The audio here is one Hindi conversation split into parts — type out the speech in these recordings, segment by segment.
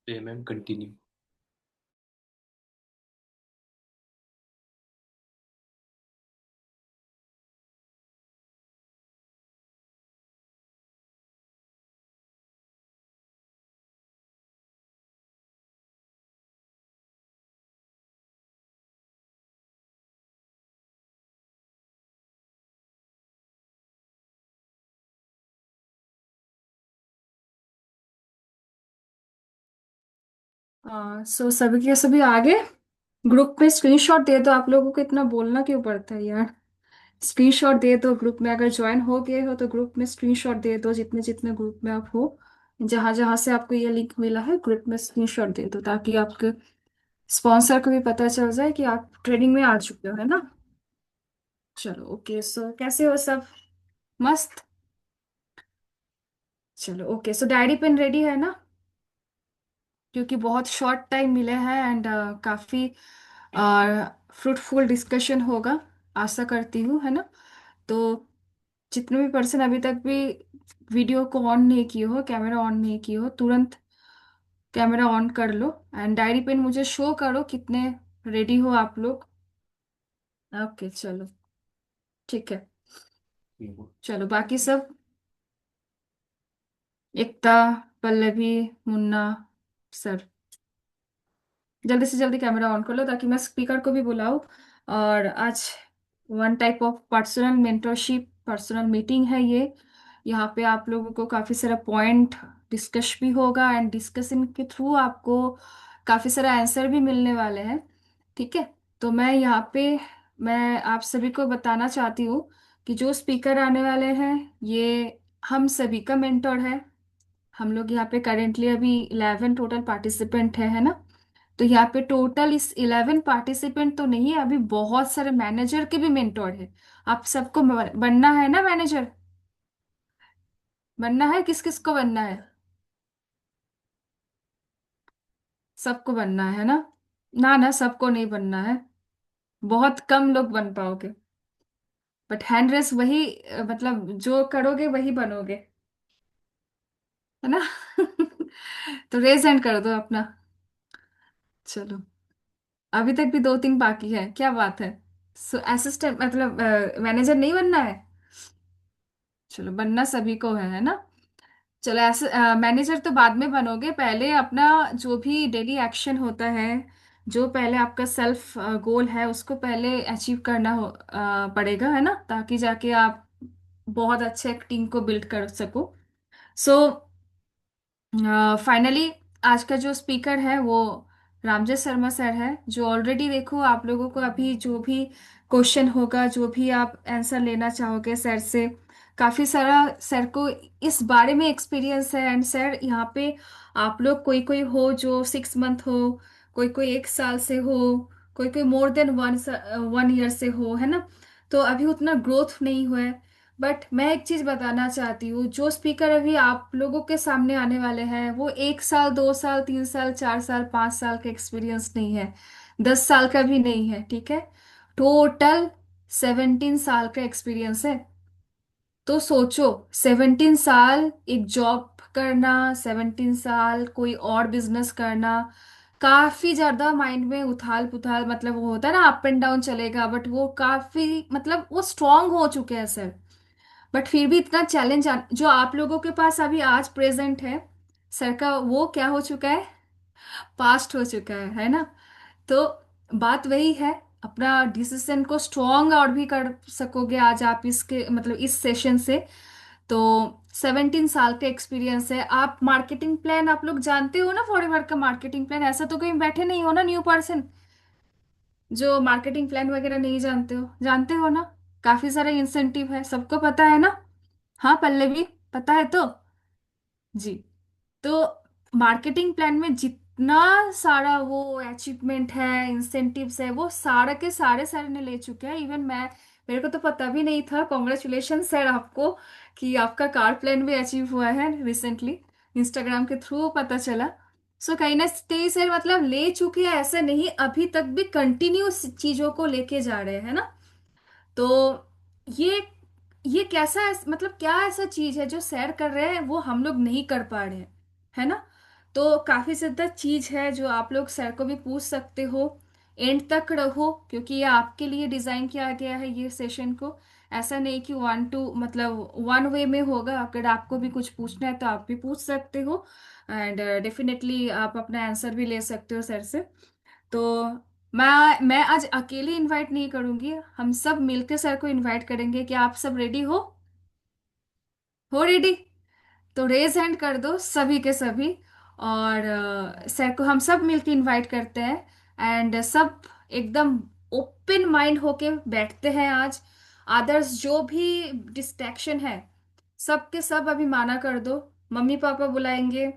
Ma'am continue. सो सभी के सभी आगे ग्रुप में स्क्रीनशॉट दे दो। आप लोगों को इतना बोलना क्यों पड़ता है यार। स्क्रीनशॉट दे दो ग्रुप में, अगर ज्वाइन हो गए हो तो ग्रुप में स्क्रीनशॉट दे दो, जितने जितने ग्रुप में आप हो। जहां जहां से आपको ये लिंक मिला है ग्रुप में स्क्रीनशॉट दे दो, ताकि आपके स्पॉन्सर को भी पता चल जाए कि आप ट्रेनिंग में आ चुके हो, है ना। चलो ओके, सो कैसे हो सब। मस्त। चलो ओके, सो डायरी पेन रेडी है ना, क्योंकि बहुत शॉर्ट टाइम मिले हैं एंड काफी फ्रूटफुल डिस्कशन होगा, आशा करती हूँ, है ना। तो जितने भी पर्सन अभी तक भी वीडियो को ऑन नहीं किए हो, कैमरा ऑन नहीं किए हो, तुरंत कैमरा ऑन कर लो एंड डायरी पेन मुझे शो करो कितने रेडी हो आप लोग। ओके चलो, ठीक है। चलो बाकी सब, एकता, पल्लवी, मुन्ना सर, जल्दी से जल्दी कैमरा ऑन कर लो ताकि मैं स्पीकर को भी बुलाऊं। और आज one type of personal mentorship, personal meeting है ये। यहाँ पे आप लोगों को काफी सारा पॉइंट डिस्कस भी होगा एंड डिस्कशन के थ्रू आपको काफी सारा आंसर भी मिलने वाले हैं। ठीक है। तो मैं यहाँ पे, मैं आप सभी को बताना चाहती हूँ कि जो स्पीकर आने वाले हैं ये हम सभी का मेंटर है। हम लोग यहाँ पे करेंटली अभी 11 टोटल पार्टिसिपेंट है ना। तो यहाँ पे टोटल इस 11 पार्टिसिपेंट तो नहीं है, अभी बहुत सारे मैनेजर के भी मेंटोर है। आप सबको बनना है ना मैनेजर। बनना है, किस किस को बनना है। सबको बनना है ना। ना ना, सबको नहीं बनना है, बहुत कम लोग बन पाओगे। बट हैंड रेस वही मतलब जो करोगे वही बनोगे, है ना। तो रेज हैंड कर दो अपना। चलो, अभी तक भी दो तीन बाकी है, क्या बात है। सो असिस्टेंट मतलब मैनेजर नहीं बनना है। चलो बनना सभी को है ना। चलो ऐसे मैनेजर तो बाद में बनोगे, पहले अपना जो भी डेली एक्शन होता है, जो पहले आपका सेल्फ गोल है उसको पहले अचीव करना पड़ेगा, है ना, ताकि जाके आप बहुत अच्छे एक टीम को बिल्ड कर सको। सो फाइनली आज का जो स्पीकर है वो रामजय शर्मा सर है, जो ऑलरेडी देखो आप लोगों को अभी जो भी क्वेश्चन होगा, जो भी आप आंसर लेना चाहोगे सर से, काफी सारा सर को इस बारे में एक्सपीरियंस है। एंड सर यहाँ पे आप लोग कोई कोई हो जो 6 मंथ हो, कोई कोई 1 साल से हो, कोई कोई मोर देन 1 ईयर से हो, है ना। तो अभी उतना ग्रोथ नहीं हुआ है। बट मैं एक चीज बताना चाहती हूँ, जो स्पीकर अभी आप लोगों के सामने आने वाले हैं वो 1 साल, 2 साल, 3 साल, 4 साल, 5 साल का एक्सपीरियंस नहीं है, 10 साल का भी नहीं है, ठीक है। टोटल 17 साल का एक्सपीरियंस है। तो सोचो, 17 साल एक जॉब करना, 17 साल कोई और बिजनेस करना, काफी ज्यादा माइंड में उथाल पुथाल, मतलब वो होता है ना, अप एंड डाउन चलेगा, बट वो काफी मतलब वो स्ट्रांग हो चुके हैं सर। बट फिर भी इतना चैलेंज जो आप लोगों के पास अभी आज प्रेजेंट है, सर का वो क्या हो चुका है, पास्ट हो चुका है ना। तो बात वही है, अपना डिसीजन को स्ट्रॉन्ग और भी कर सकोगे आज आप इसके मतलब इस सेशन से। तो 17 साल का एक्सपीरियंस है। आप मार्केटिंग प्लान आप लोग जानते हो ना, फॉरएवर का मार्केटिंग प्लान, ऐसा तो कहीं बैठे नहीं हो ना न्यू पर्सन जो मार्केटिंग प्लान वगैरह नहीं जानते हो, जानते हो ना। काफी सारा इंसेंटिव है, सबको पता है ना। हाँ पल्लवी, पता है तो। जी। तो मार्केटिंग प्लान में जितना सारा वो अचीवमेंट है, इंसेंटिव्स है, वो सारा के सारे सर ने ले चुके हैं। इवन मैं, मेरे को तो पता भी नहीं था, कॉन्ग्रेचुलेशन सर आपको कि आपका कार प्लान भी अचीव हुआ है रिसेंटली, इंस्टाग्राम के थ्रू पता चला। सो कहीं ना कहीं सर मतलब ले चुके हैं, ऐसा नहीं, अभी तक भी कंटिन्यू चीजों को लेके जा रहे हैं ना। तो ये ये कैसा मतलब क्या ऐसा चीज है जो सैर कर रहे हैं वो हम लोग नहीं कर पा रहे हैं, है ना। तो काफी ज्यादा चीज है जो आप लोग सर को भी पूछ सकते हो। एंड तक रहो, क्योंकि ये आपके लिए डिजाइन किया गया है ये सेशन को। ऐसा नहीं कि वन टू मतलब वन वे में होगा। अगर आपको भी कुछ पूछना है तो आप भी पूछ सकते हो, एंड डेफिनेटली आप अपना आंसर भी ले सकते हो सर से। तो मैं आज अकेले इनवाइट नहीं करूंगी, हम सब मिलकर सर को इनवाइट करेंगे। क्या आप सब रेडी हो रेडी? तो रेज हैंड कर दो सभी के सभी। और सर को हम सब मिलके इनवाइट करते हैं, एंड सब एकदम ओपन माइंड होके बैठते हैं आज। अदर्स जो भी डिस्ट्रैक्शन है, सब के सब अभी माना कर दो। मम्मी पापा बुलाएंगे,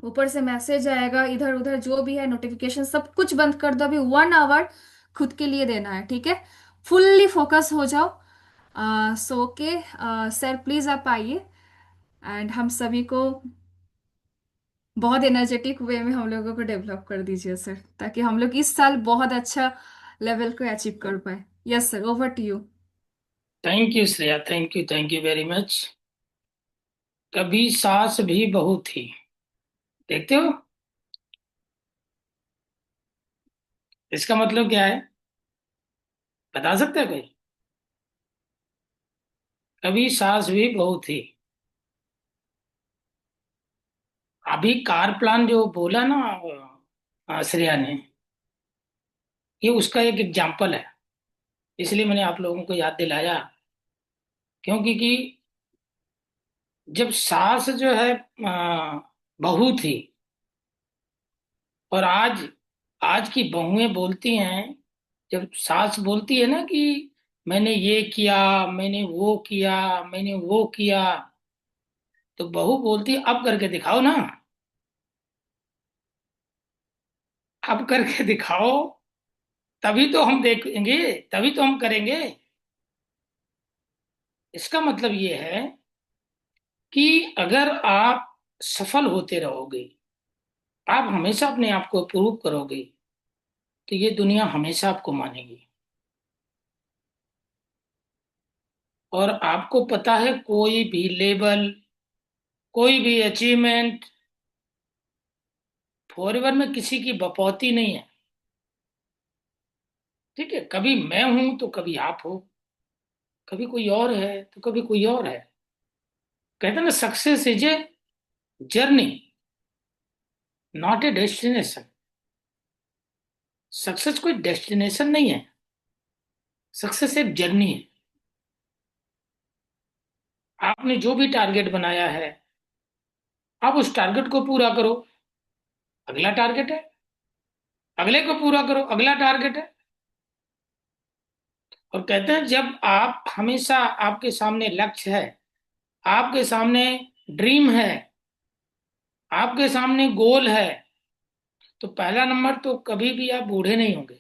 ऊपर से मैसेज आएगा, इधर उधर जो भी है नोटिफिकेशन सब कुछ बंद कर दो। अभी 1 आवर खुद के लिए देना है, ठीक है? फुल्ली फोकस हो जाओ। सो के सर प्लीज आप आइए, एंड हम सभी को बहुत एनर्जेटिक वे में हम लोगों को डेवलप कर दीजिए सर, ताकि हम लोग इस साल बहुत अच्छा लेवल को अचीव कर पाए। Yes sir, over to you. Thank you Shreya, thank you very much. कभी सास भी बहू थी, देखते हो इसका मतलब क्या है? बता सकते हो कोई? कभी सास भी बहू थी। अभी कार प्लान जो बोला ना श्रेया ने, ये उसका एक एग्जाम्पल है। इसलिए मैंने आप लोगों को याद दिलाया, क्योंकि कि जब सास जो है बहू थी, और आज आज की बहुएं बोलती हैं, जब सास बोलती है ना कि मैंने ये किया, मैंने वो किया, मैंने वो किया, तो बहू बोलती है अब करके दिखाओ ना, अब करके दिखाओ, तभी तो हम देखेंगे, तभी तो हम करेंगे। इसका मतलब ये है कि अगर आप सफल होते रहोगे, आप हमेशा अपने आप को प्रूव करोगे, तो ये दुनिया हमेशा आपको मानेगी। और आपको पता है, कोई भी लेवल, कोई भी अचीवमेंट फॉरएवर में किसी की बपौती नहीं है। ठीक है, कभी मैं हूं तो कभी आप हो, कभी कोई और है तो कभी कोई और है। कहते हैं ना, success is a journey, not a destination. Success कोई डेस्टिनेशन नहीं है, सक्सेस एक जर्नी है। आपने जो भी टारगेट बनाया है, आप उस टारगेट को पूरा करो, अगला टारगेट है, अगले को पूरा करो, अगला टारगेट है। और कहते हैं, जब आप हमेशा, आपके सामने लक्ष्य है, आपके सामने ड्रीम है, आपके सामने गोल है, तो पहला नंबर तो कभी भी आप बूढ़े नहीं होंगे,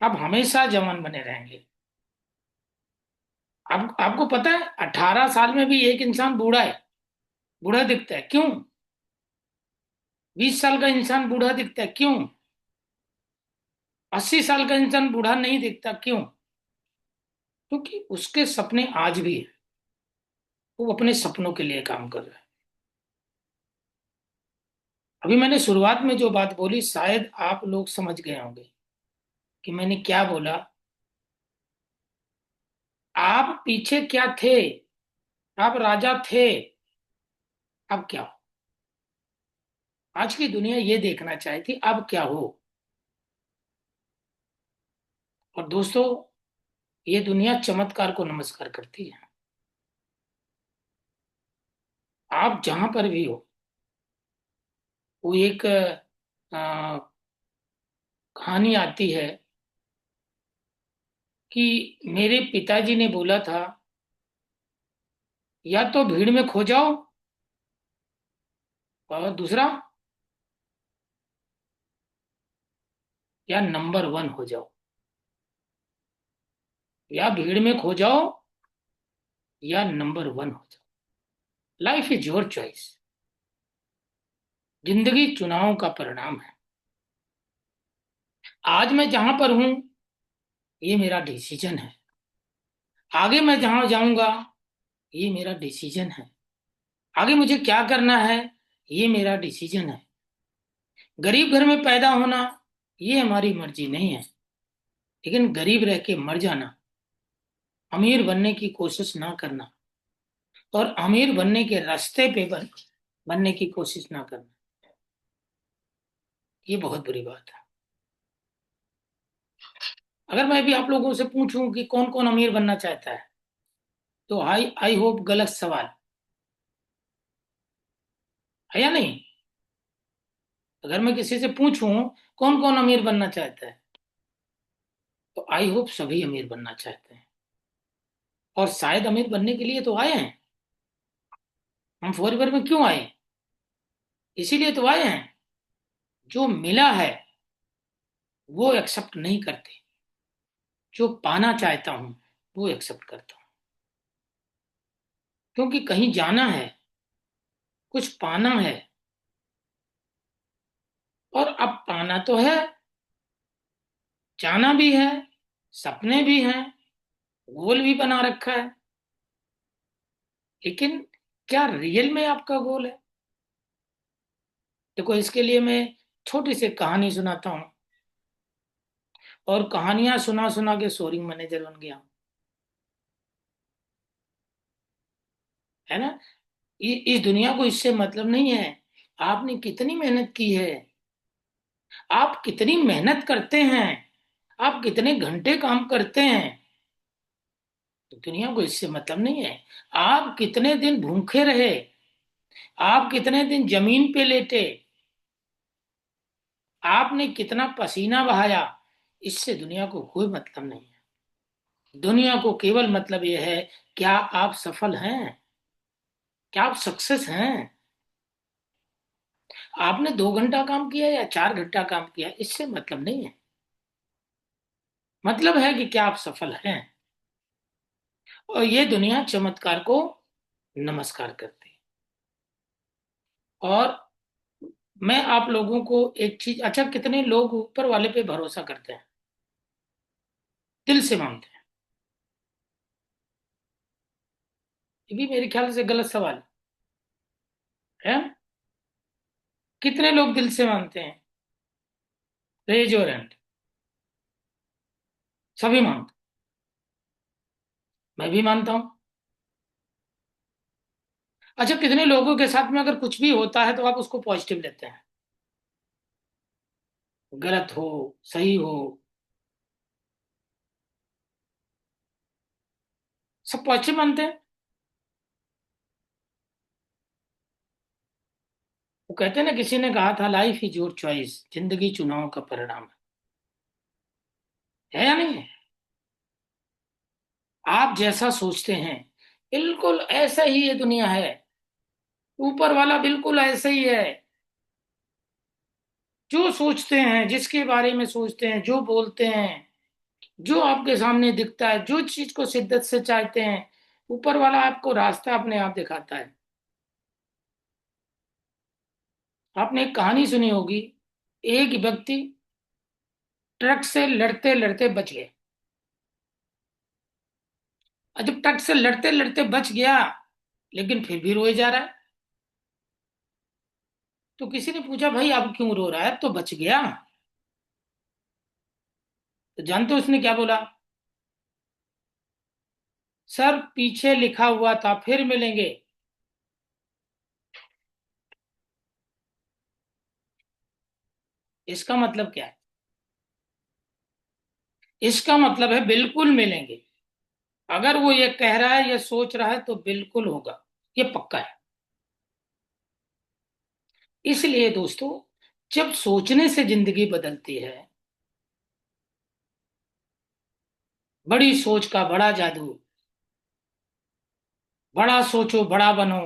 आप हमेशा जवान बने रहेंगे। आपको पता है, 18 साल में भी एक इंसान बूढ़ा है, बूढ़ा दिखता है, क्यों? 20 साल का इंसान बूढ़ा दिखता है, क्यों? 80 साल का इंसान बूढ़ा नहीं दिखता, क्यों? क्योंकि उसके सपने आज भी है, वो अपने सपनों के लिए काम कर रहा है। अभी मैंने शुरुआत में जो बात बोली, शायद आप लोग समझ गए होंगे कि मैंने क्या बोला। आप पीछे क्या थे? आप राजा थे, अब क्या हो? आज की दुनिया ये देखना चाहती, अब क्या हो? और दोस्तों, ये दुनिया चमत्कार को नमस्कार करती है। आप जहां पर भी हो, वो एक कहानी आती है कि मेरे पिताजी ने बोला था, या तो भीड़ में खो जाओ, और दूसरा, या नंबर वन हो जाओ। या भीड़ में खो जाओ, या नंबर वन हो जाओ। Life is your choice. जिंदगी चुनाव का परिणाम है। आज मैं जहां पर हूं, ये मेरा डिसीजन है। आगे मैं जहां जाऊंगा, ये मेरा डिसीजन है। आगे मुझे क्या करना है, ये मेरा डिसीजन है। गरीब घर में पैदा होना ये हमारी मर्जी नहीं है, लेकिन गरीब रह के मर जाना, अमीर बनने की कोशिश ना करना और अमीर बनने के रास्ते पे बनने की कोशिश ना करना, ये बहुत बुरी बात है। अगर मैं भी आप लोगों से पूछूं कि कौन कौन अमीर बनना चाहता है, तो आई आई होप गलत सवाल है या नहीं? अगर मैं किसी से पूछूं कौन कौन अमीर बनना चाहता है, तो आई होप सभी अमीर बनना चाहते हैं। और शायद अमीर बनने के लिए तो आए हैं। हम फॉरवर्ड में क्यों आए? इसीलिए तो आए हैं। जो मिला है वो एक्सेप्ट नहीं करते, जो पाना चाहता हूं वो एक्सेप्ट करता हूं। क्योंकि कहीं जाना है, कुछ पाना है। और अब पाना तो है, जाना भी है, सपने भी हैं, गोल भी बना रखा है। लेकिन क्या रियल में आपका गोल है? देखो, इसके लिए मैं छोटी सी कहानी सुनाता हूँ। और कहानियां सुना सुना के सोरिंग मैनेजर बन गया, है ना। इस दुनिया को इससे मतलब नहीं है आपने कितनी मेहनत की है, आप कितनी मेहनत करते हैं, आप कितने घंटे काम करते हैं। तो दुनिया को इससे मतलब नहीं है आप कितने दिन भूखे रहे, आप कितने दिन जमीन पे लेटे, आपने कितना पसीना बहाया। इससे दुनिया को कोई मतलब नहीं है। दुनिया को केवल मतलब यह है, क्या आप सफल हैं, क्या आप सक्सेस हैं। आपने 2 घंटा काम किया या 4 घंटा काम किया, इससे मतलब नहीं है। मतलब है कि क्या आप सफल हैं। और ये दुनिया चमत्कार को नमस्कार करती है। और मैं आप लोगों को एक चीज, अच्छा कितने लोग ऊपर वाले पे भरोसा करते हैं, दिल से मानते हैं? ये भी मेरे ख्याल से गलत सवाल है। कितने लोग दिल से मानते हैं? Raise your hand. सभी मानते हैं। मैं भी मानता हूं। अच्छा, कितने लोगों के साथ में अगर कुछ भी होता है तो आप उसको पॉजिटिव लेते हैं? गलत हो, सही हो, सब पॉजिटिव मानते हैं। वो कहते हैं ना, किसी ने कहा था लाइफ इज योर चॉइस, जिंदगी चुनाव का परिणाम है या नहीं है? आप जैसा सोचते हैं बिल्कुल ऐसा ही ये दुनिया है। ऊपर वाला बिल्कुल ऐसा ही है। जो सोचते हैं, जिसके बारे में सोचते हैं, जो बोलते हैं, जो आपके सामने दिखता है, जो चीज को शिद्दत से चाहते हैं, ऊपर वाला आपको रास्ता अपने आप दिखाता है। आपने एक कहानी सुनी होगी, एक व्यक्ति ट्रक से लड़ते लड़ते बच गए। और जब ट्रक से लड़ते लड़ते बच गया, लेकिन फिर भी रोए जा रहा है। तो किसी ने पूछा भाई अब क्यों रो रहा है, अब तो बच गया। तो जानते हो उसने क्या बोला? सर पीछे लिखा हुआ था फिर मिलेंगे। इसका मतलब क्या है? इसका मतलब है बिल्कुल मिलेंगे। अगर वो ये कह रहा है, ये सोच रहा है, तो बिल्कुल होगा, ये पक्का है। इसलिए दोस्तों, जब सोचने से जिंदगी बदलती है, बड़ी सोच का बड़ा जादू। बड़ा सोचो बड़ा बनो।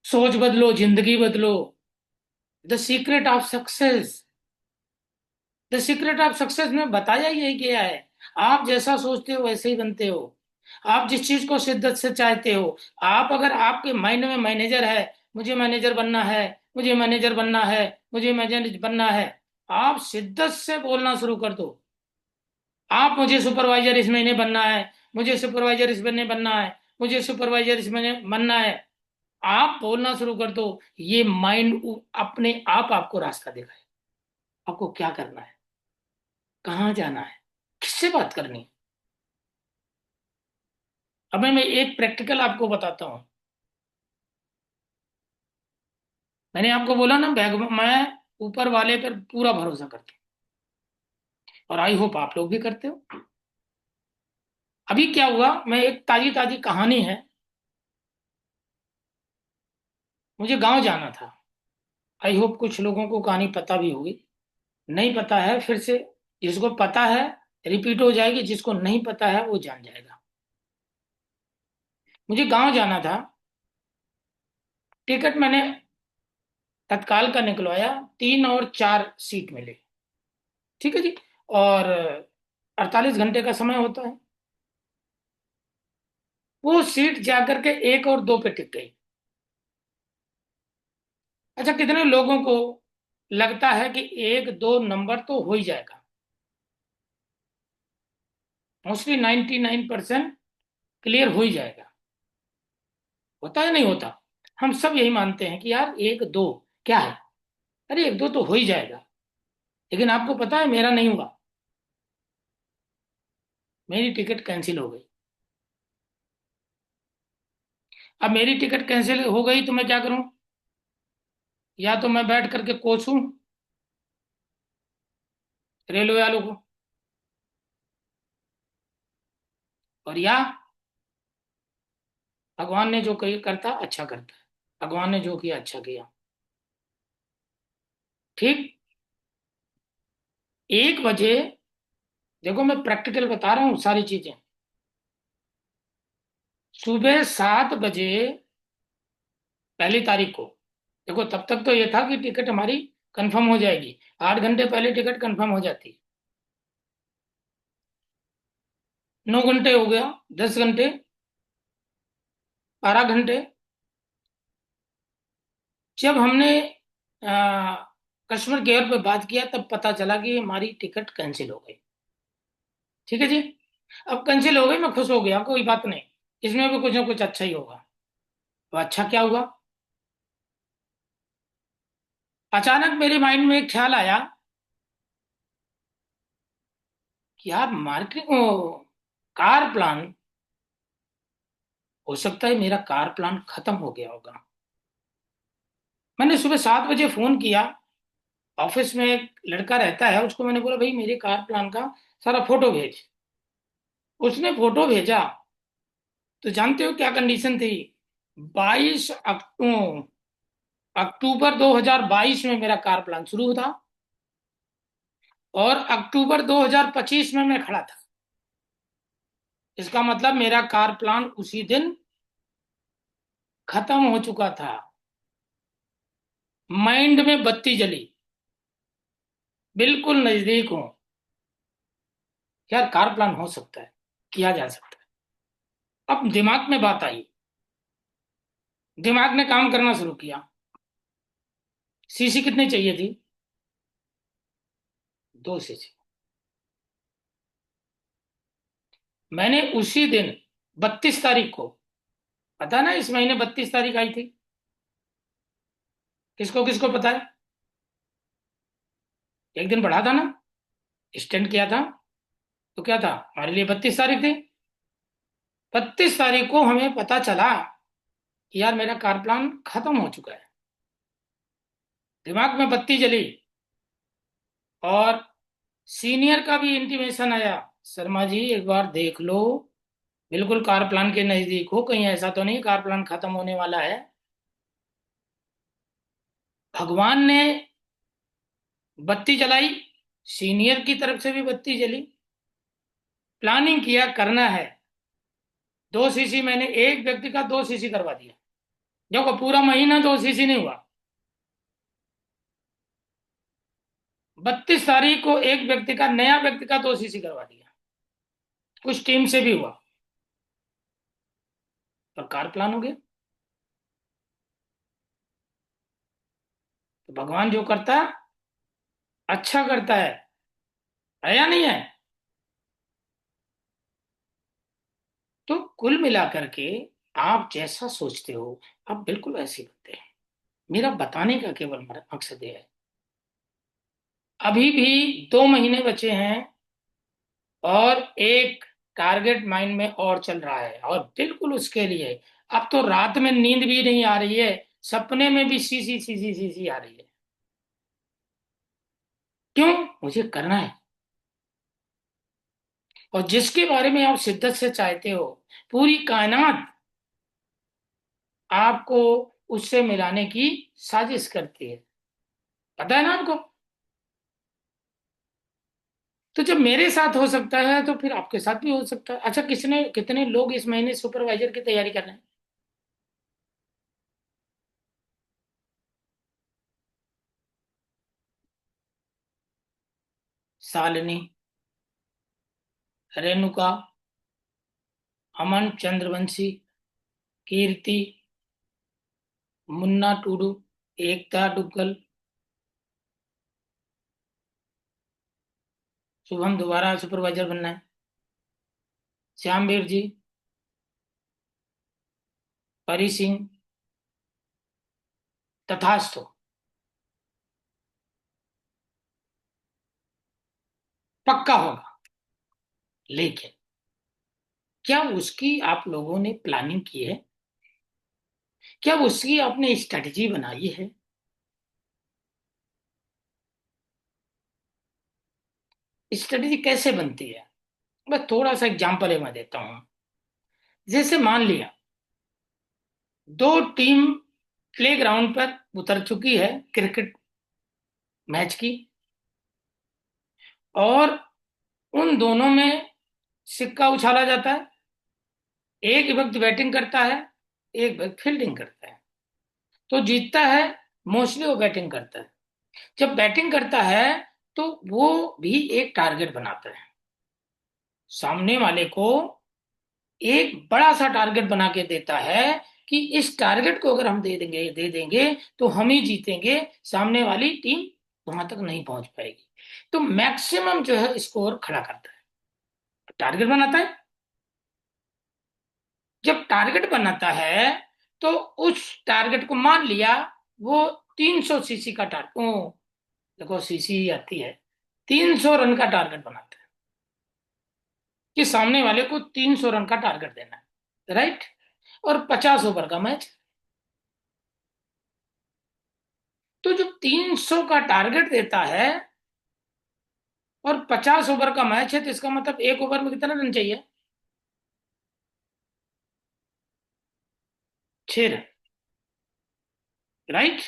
सोच बदलो, जिंदगी बदलो। The secret of success, the secret of success में बताया यही गया है। आप जैसा सोचते हो वैसे ही बनते हो। आप जिस चीज को शिद्दत से चाहते हो, आप अगर आपके माइंड में मैनेजर है, मुझे मैनेजर बनना है, मुझे मैनेजर बनना है, मुझे मैनेजर बनना है, आप शिद्दत से बोलना शुरू कर दो। आप मुझे सुपरवाइजर इस महीने बनना है, मुझे सुपरवाइजर इस महीने बनना है। मुझे सुपरवाइजर इसमें मनना है, आप बोलना शुरू कर दो। ये माइंड अपने आप आपको रास्ता दिखाए, आपको क्या करना है, कहाँ जाना है, किससे बात करनी है। अब मैं एक प्रैक्टिकल आपको बताता हूँ। मैंने आपको बोला ना, बैग मैं ऊपर वाले पर पूरा भरोसा करता हूँ, और आई होप आप लोग भी करते हो। अभी क्या हुआ, मैं एक ताजी ताजी कहानी है, मुझे गांव जाना था। आई होप कुछ लोगों को कहानी पता भी होगी, नहीं पता है फिर से, जिसको पता है रिपीट हो जाएगी, जिसको नहीं पता है वो जान जाएगा। मुझे गांव जाना था, टिकट मैंने तत्काल का निकलवाया, 3 और 4 सीट मिले। ठीक है जी। और 48 घंटे का समय होता है। वो सीट जाकर के 1 और 2 पे टिक गई। अच्छा, कितने लोगों को लगता है कि 1 2 नंबर तो हो ही जाएगा? मोस्टली 99% क्लियर हो ही जाएगा। होता है नहीं होता? हम सब यही मानते हैं कि यार 1 2 क्या है, अरे 1 2 तो हो ही जाएगा। लेकिन आपको पता है मेरा नहीं हुआ, मेरी टिकट कैंसिल हो गई। अब मेरी टिकट कैंसिल हो गई तो मैं क्या करूं? या तो मैं बैठ करके कोसूं रेलवे वालों को, और या भगवान ने जो कही करता अच्छा करता है, भगवान ने जो किया अच्छा किया। ठीक 1 बजे, देखो मैं प्रैक्टिकल बता रहा हूँ सारी चीजें। सुबह 7 बजे पहली तारीख को, देखो तब तक तो ये था कि टिकट हमारी कंफर्म हो जाएगी, 8 घंटे पहले टिकट कंफर्म हो जाती। 9 घंटे हो गया, 10 घंटे, 12 घंटे। जब हमने कस्टमर केयर पे बात किया तब पता चला कि हमारी टिकट कैंसिल हो गई। ठीक है जी। अब कैंसिल हो गई, मैं खुश हो गया, कोई बात नहीं, इसमें भी कुछ ना कुछ अच्छा ही होगा। तो अच्छा क्या हुआ, अचानक मेरे माइंड में एक ख्याल आया कि यार मार्केटिंग कार प्लान, हो सकता है मेरा कार प्लान खत्म हो गया होगा। मैंने सुबह 7 बजे फोन किया, ऑफिस में एक लड़का रहता है, उसको मैंने बोला भाई मेरे कार प्लान का सारा फोटो भेज। उसने फोटो भेजा, तो जानते हो क्या कंडीशन थी? 22 अक्टूबर 2022 में मेरा कार प्लान शुरू था, और अक्टूबर 2025 में मैं खड़ा था। इसका मतलब मेरा कार प्लान उसी दिन खत्म हो चुका था। माइंड में बत्ती जली, बिल्कुल नजदीक हूं, यार कार प्लान हो सकता है, किया जा सकता है। अब दिमाग में बात आई, दिमाग ने काम करना शुरू किया। सीसी कितनी चाहिए थी? 2 सीसी। मैंने उसी दिन 32 तारीख को, पता ना इस महीने 32 तारीख आई थी, किसको किसको पता है? एक दिन बढ़ा था ना, एक्सटेंड किया था। तो क्या था, हमारे लिए 32 तारीख थी। 32 तारीख को हमें पता चला कि यार मेरा कार प्लान खत्म हो चुका है। दिमाग में बत्ती जली, और सीनियर का भी इंटीमेशन आया, शर्मा जी एक बार देख लो, बिल्कुल कार प्लान के नजदीक हो, कहीं ऐसा तो नहीं कार प्लान खत्म होने वाला है। भगवान ने बत्ती जलाई, सीनियर की तरफ से भी बत्ती जली, प्लानिंग किया करना है। 2 सीसी मैंने एक व्यक्ति का 2 सीसी करवा दिया। देखो पूरा महीना 2 सीसी नहीं हुआ, 32 तारीख को एक व्यक्ति का, नया व्यक्ति का 2 सीसी करवा दिया, कुछ टीम से भी हुआ, और कार प्लान हो गया। तो भगवान जो करता है अच्छा करता है या नहीं है? तो कुल मिलाकर के आप जैसा सोचते हो, आप बिल्कुल वैसे ही बनते हैं। मेरा बताने का केवल मकसद ये है। अभी भी 2 महीने बचे हैं, और एक टारगेट माइंड में और चल रहा है, और बिल्कुल उसके लिए अब तो रात में नींद भी नहीं आ रही है, सपने में भी सी सी सी सी सी आ रही है। क्यों? मुझे करना है। और जिसके बारे में आप शिद्दत से चाहते हो, पूरी कायनात आपको उससे मिलाने की साजिश करती है। पता है ना आपको? तो जब मेरे साथ हो सकता है, तो फिर आपके साथ भी हो सकता है। अच्छा, किसने कितने लोग इस महीने सुपरवाइजर की तैयारी कर रहे हैं? शालिनी, रेणुका, अमन चंद्रवंशी, कीर्ति, मुन्ना टूडू, एकता डुग्गल, शुभम दोबारा सुपरवाइजर बनना है, श्यामवीर जी, परी सिंह, तथास्तु। पक्का होगा। लेकिन क्या उसकी आप लोगों ने प्लानिंग की है? क्या उसकी आपने स्ट्रेटजी बनाई है? स्ट्रेटजी कैसे बनती है? मैं थोड़ा सा एग्जांपल मैं देता हूं। जैसे मान लिया, दो टीम प्ले ग्राउंड पर उतर चुकी है क्रिकेट मैच की, और उन दोनों में सिक्का उछाला जाता है। एक व्यक्ति बैटिंग करता है, एक व्यक्ति फील्डिंग करता है। तो जीतता है, मोस्टली वो बैटिंग करता है। जब बैटिंग करता है, तो वो भी एक टारगेट बनाता है सामने वाले को। एक बड़ा सा टारगेट बना के देता है कि इस टारगेट को अगर हम दे देंगे तो हम ही जीतेंगे, सामने वाली टीम वहां तक नहीं पहुंच पाएगी। तो मैक्सिमम जो है स्कोर खड़ा करता है, टारगेट बनाता है। जब टारगेट बनाता है, तो उस टारगेट को मान लिया, वो 300 सीसी का टारगेट, ओ देखो सीसी आती है, 300 रन का टारगेट बनाता है कि सामने वाले को 300 रन का टारगेट देना है, राइट? और 50 ओवर का मैच। तो जो 300 का टारगेट देता है और 50 ओवर का मैच है, तो इसका मतलब एक ओवर में कितना रन चाहिए? 6 रन, राइट?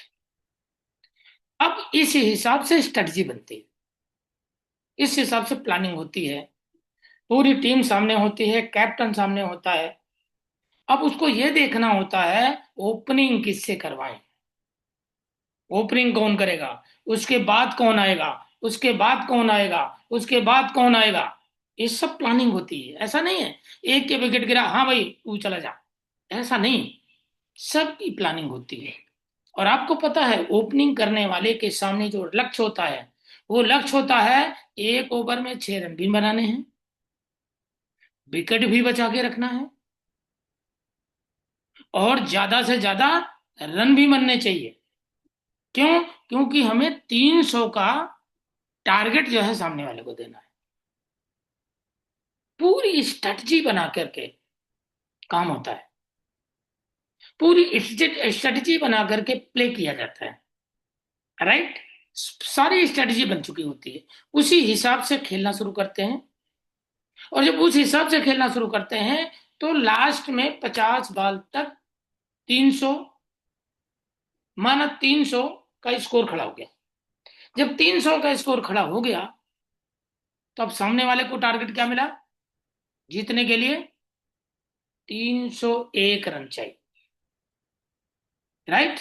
अब इस हिसाब से स्ट्रेटजी बनती है, इस हिसाब से प्लानिंग होती है। पूरी टीम सामने होती है, कैप्टन सामने होता है। अब उसको यह देखना होता है ओपनिंग किससे करवाएं, ओपनिंग कौन करेगा, उसके बाद कौन आएगा, उसके बाद कौन आएगा, उसके बाद कौन आएगा। ये सब प्लानिंग होती है। ऐसा नहीं है एक के विकेट गिरा, हाँ भाई तू चला जा, ऐसा नहीं। सबकी प्लानिंग होती है। और आपको पता है, ओपनिंग करने वाले के सामने जो लक्ष्य होता है, वो लक्ष्य होता है एक ओवर में 6 रन भी बनाने हैं, विकेट भी बचा के रखना है, और ज्यादा से ज्यादा रन भी बनने चाहिए। क्यों? क्योंकि हमें 300 का टारगेट जो है सामने वाले को देना है। पूरी स्ट्रेटजी बना करके काम होता है, पूरी स्ट्रेटजी बना करके प्ले किया जाता है, राइट? सारी स्ट्रेटजी बन चुकी होती है, उसी हिसाब से खेलना शुरू करते हैं। और जब उस हिसाब से खेलना शुरू करते हैं, तो लास्ट में 50 बॉल तक 300, माना 300 का स्कोर खड़ा हो गया। जब 300 का स्कोर खड़ा हो गया, तो अब सामने वाले को टारगेट क्या मिला? जीतने के लिए 301 रन चाहिए, राइट?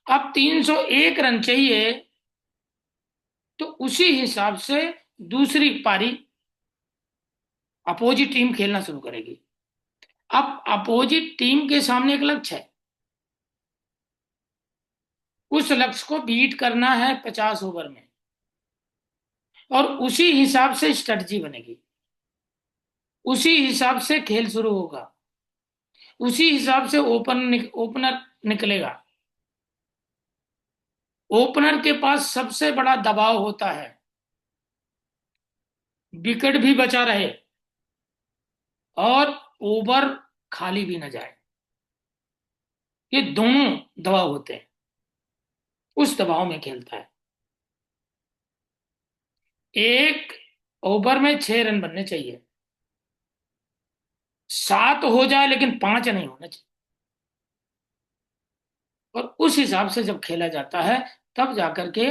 अब 301 रन चाहिए, तो उसी हिसाब से दूसरी पारी अपोजिट टीम खेलना शुरू करेगी। अब अपोजिट टीम के सामने एक लक्ष्य है, उस लक्ष्य को बीट करना है 50 ओवर में, और उसी हिसाब से स्ट्रेटजी बनेगी। उसी हिसाब से खेल शुरू होगा, उसी हिसाब से ओपनर निकलेगा। ओपनर के पास सबसे बड़ा दबाव होता है, विकेट भी बचा रहे और ओवर खाली भी न जाए। ये दोनों दबाव होते हैं, उस दबाव में खेलता है। एक ओवर में 6 रन बनने चाहिए, 7 हो जाए लेकिन 5 नहीं होना चाहिए। और उस हिसाब से जब खेला जाता है, तब जाकर के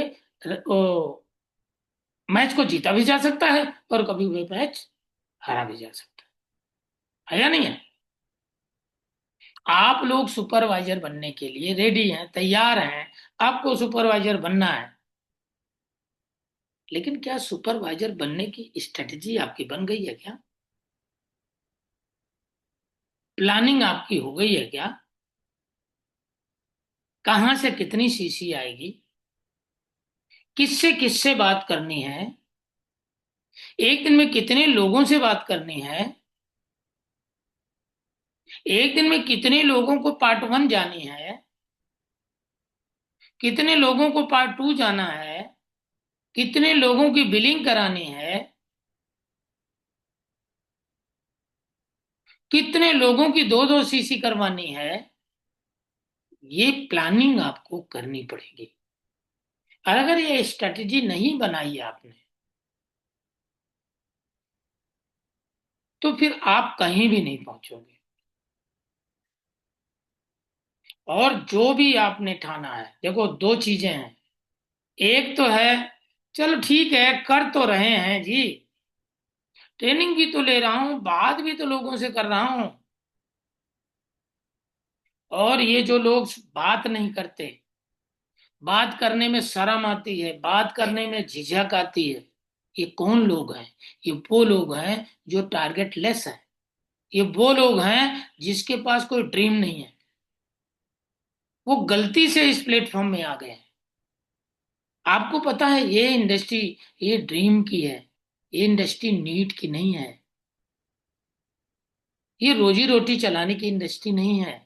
मैच को जीता भी जा सकता है और कभी भी मैच हारा भी जा सकता है या नहीं है। आप लोग सुपरवाइजर बनने के लिए रेडी हैं, तैयार हैं, आपको सुपरवाइजर बनना है। लेकिन क्या सुपरवाइजर बनने की स्ट्रेटजी आपकी बन गई है क्या? प्लानिंग आपकी हो गई है क्या? कहां से कितनी सीसी आएगी, किससे किससे बात करनी है, एक दिन में कितने लोगों से बात करनी है, एक दिन में कितने लोगों को पार्ट 1 जानी है, कितने लोगों को पार्ट 2 जाना है, कितने लोगों की बिलिंग करानी है, कितने लोगों की दो दो सीसी करवानी है। ये प्लानिंग आपको करनी पड़ेगी। और अगर ये स्ट्रेटेजी नहीं बनाई है आपने, तो फिर आप कहीं भी नहीं पहुंचोगे। और जो भी आपने ठाना है, देखो दो चीजें हैं। एक तो है, चलो ठीक है कर तो रहे हैं जी, ट्रेनिंग भी तो ले रहा हूं, बात भी तो लोगों से कर रहा हूं। और ये जो लोग बात नहीं करते, बात करने में शर्म आती है, बात करने में झिझक आती है, ये कौन लोग हैं? ये वो लोग हैं जो टारगेट लेस है। ये वो लोग हैं जिसके पास कोई ड्रीम नहीं है। वो गलती से इस प्लेटफॉर्म में आ गए हैं। आपको पता है ये इंडस्ट्री, ये ड्रीम की है, ये इंडस्ट्री नीड की नहीं है। ये रोजी रोटी चलाने की इंडस्ट्री नहीं है।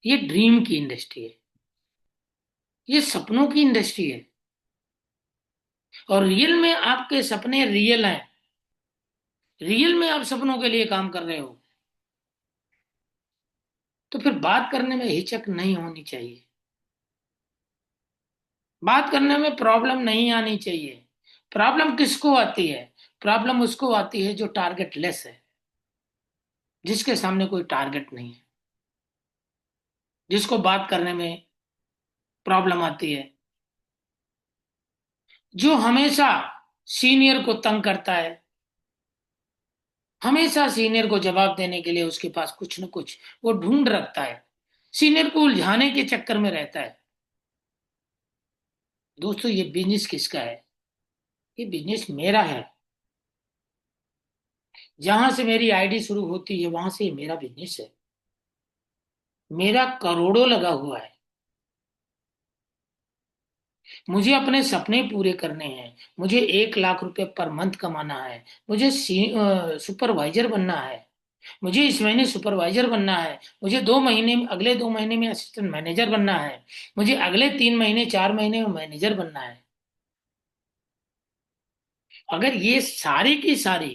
ये ड्रीम की इंडस्ट्री है, ये सपनों की इंडस्ट्री है। और रियल में आपके सपने रियल हैं, रियल में आप सपनों के लिए काम कर रहे हो, तो फिर बात करने में हिचक नहीं होनी चाहिए, बात करने में प्रॉब्लम नहीं आनी चाहिए। प्रॉब्लम किसको आती है? प्रॉब्लम उसको आती है जो टारगेट लेस है, जिसके सामने कोई टारगेट नहीं है, जिसको बात करने में प्रॉब्लम आती है, जो हमेशा सीनियर को तंग करता है, हमेशा सीनियर को जवाब देने के लिए उसके पास कुछ न कुछ वो ढूंढ रखता है, सीनियर को उलझाने के चक्कर में रहता है। दोस्तों ये बिजनेस किसका है? ये बिजनेस मेरा है। जहां से मेरी आईडी शुरू होती है वहां से ये मेरा बिजनेस है। मेरा करोड़ों लगा हुआ है। मुझे अपने सपने पूरे करने हैं। मुझे 1 लाख रुपए पर मंथ कमाना है। मुझे सुपरवाइजर बनना है। मुझे इस महीने सुपरवाइजर बनना है। मुझे 2 महीने में, अगले 2 महीने में असिस्टेंट मैनेजर बनना है। मुझे अगले 3 महीने 4 महीने में मैनेजर बनना है। अगर ये सारी की सारी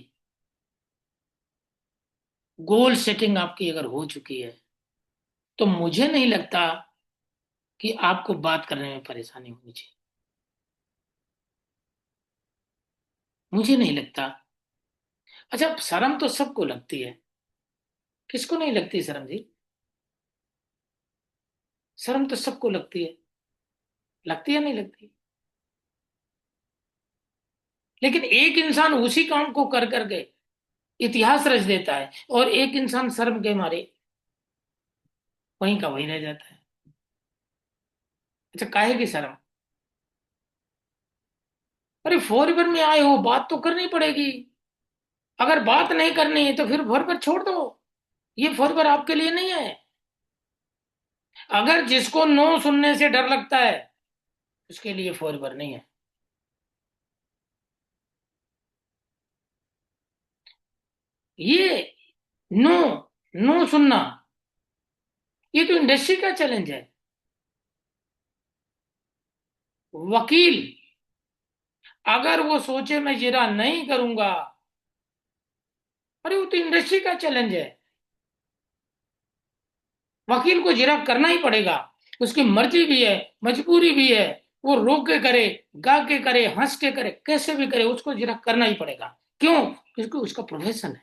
गोल सेटिंग आपकी अगर हो चुकी है, तो मुझे नहीं लगता कि आपको बात करने में परेशानी होनी चाहिए। मुझे नहीं लगता। अच्छा, शर्म तो सबको लगती है, किसको नहीं लगती शर्म जी? शर्म तो सबको लगती है, लगती है नहीं लगती? लेकिन एक इंसान उसी काम को कर करके इतिहास रच देता है, और एक इंसान शर्म के मारे वहीं का वहीं रह जाता है। अच्छा, काहे की शर्म? अरे फॉरएवर में आए हो, बात तो करनी पड़ेगी। अगर बात नहीं करनी है तो फिर फॉरएवर छोड़ दो। ये फॉरएवर आपके लिए नहीं है। अगर जिसको नो सुनने से डर लगता है, उसके लिए फॉरएवर नहीं है। ये नो, नो सुनना, ये तो इंडस्ट्री का चैलेंज है। वकील अगर वो सोचे मैं जिरा नहीं करूंगा, अरे वो तो इंडस्ट्री का चैलेंज है। वकील को जिरा करना ही पड़ेगा, उसकी मर्जी भी है, मजबूरी भी है। वो रो के करे, गा के करे, हंस के करे, कैसे भी करे, उसको जिरा करना ही पड़ेगा। क्यों? क्योंकि उसका प्रोफेशन है।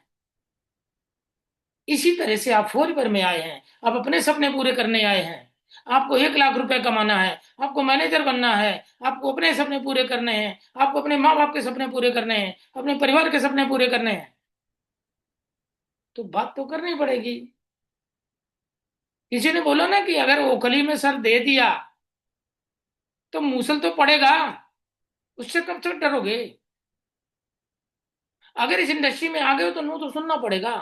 इसी तरह से आप फोर में आए हैं, आप अपने सपने पूरे करने आए हैं। आपको 1 लाख रुपए कमाना है, आपको मैनेजर बनना है, आपको अपने सपने पूरे करने हैं, आपको अपने माँ बाप के सपने पूरे करने हैं, अपने परिवार के सपने पूरे करने हैं। तो बात तो करनी पड़ेगी। किसी ने बोला ना कि अगर ओखली में सर दे दिया तो मूसल तो पड़ेगा, उससे कब तक डरोगे? अगर इस इंडस्ट्री में आ गए हो तो नो तो सुनना पड़ेगा।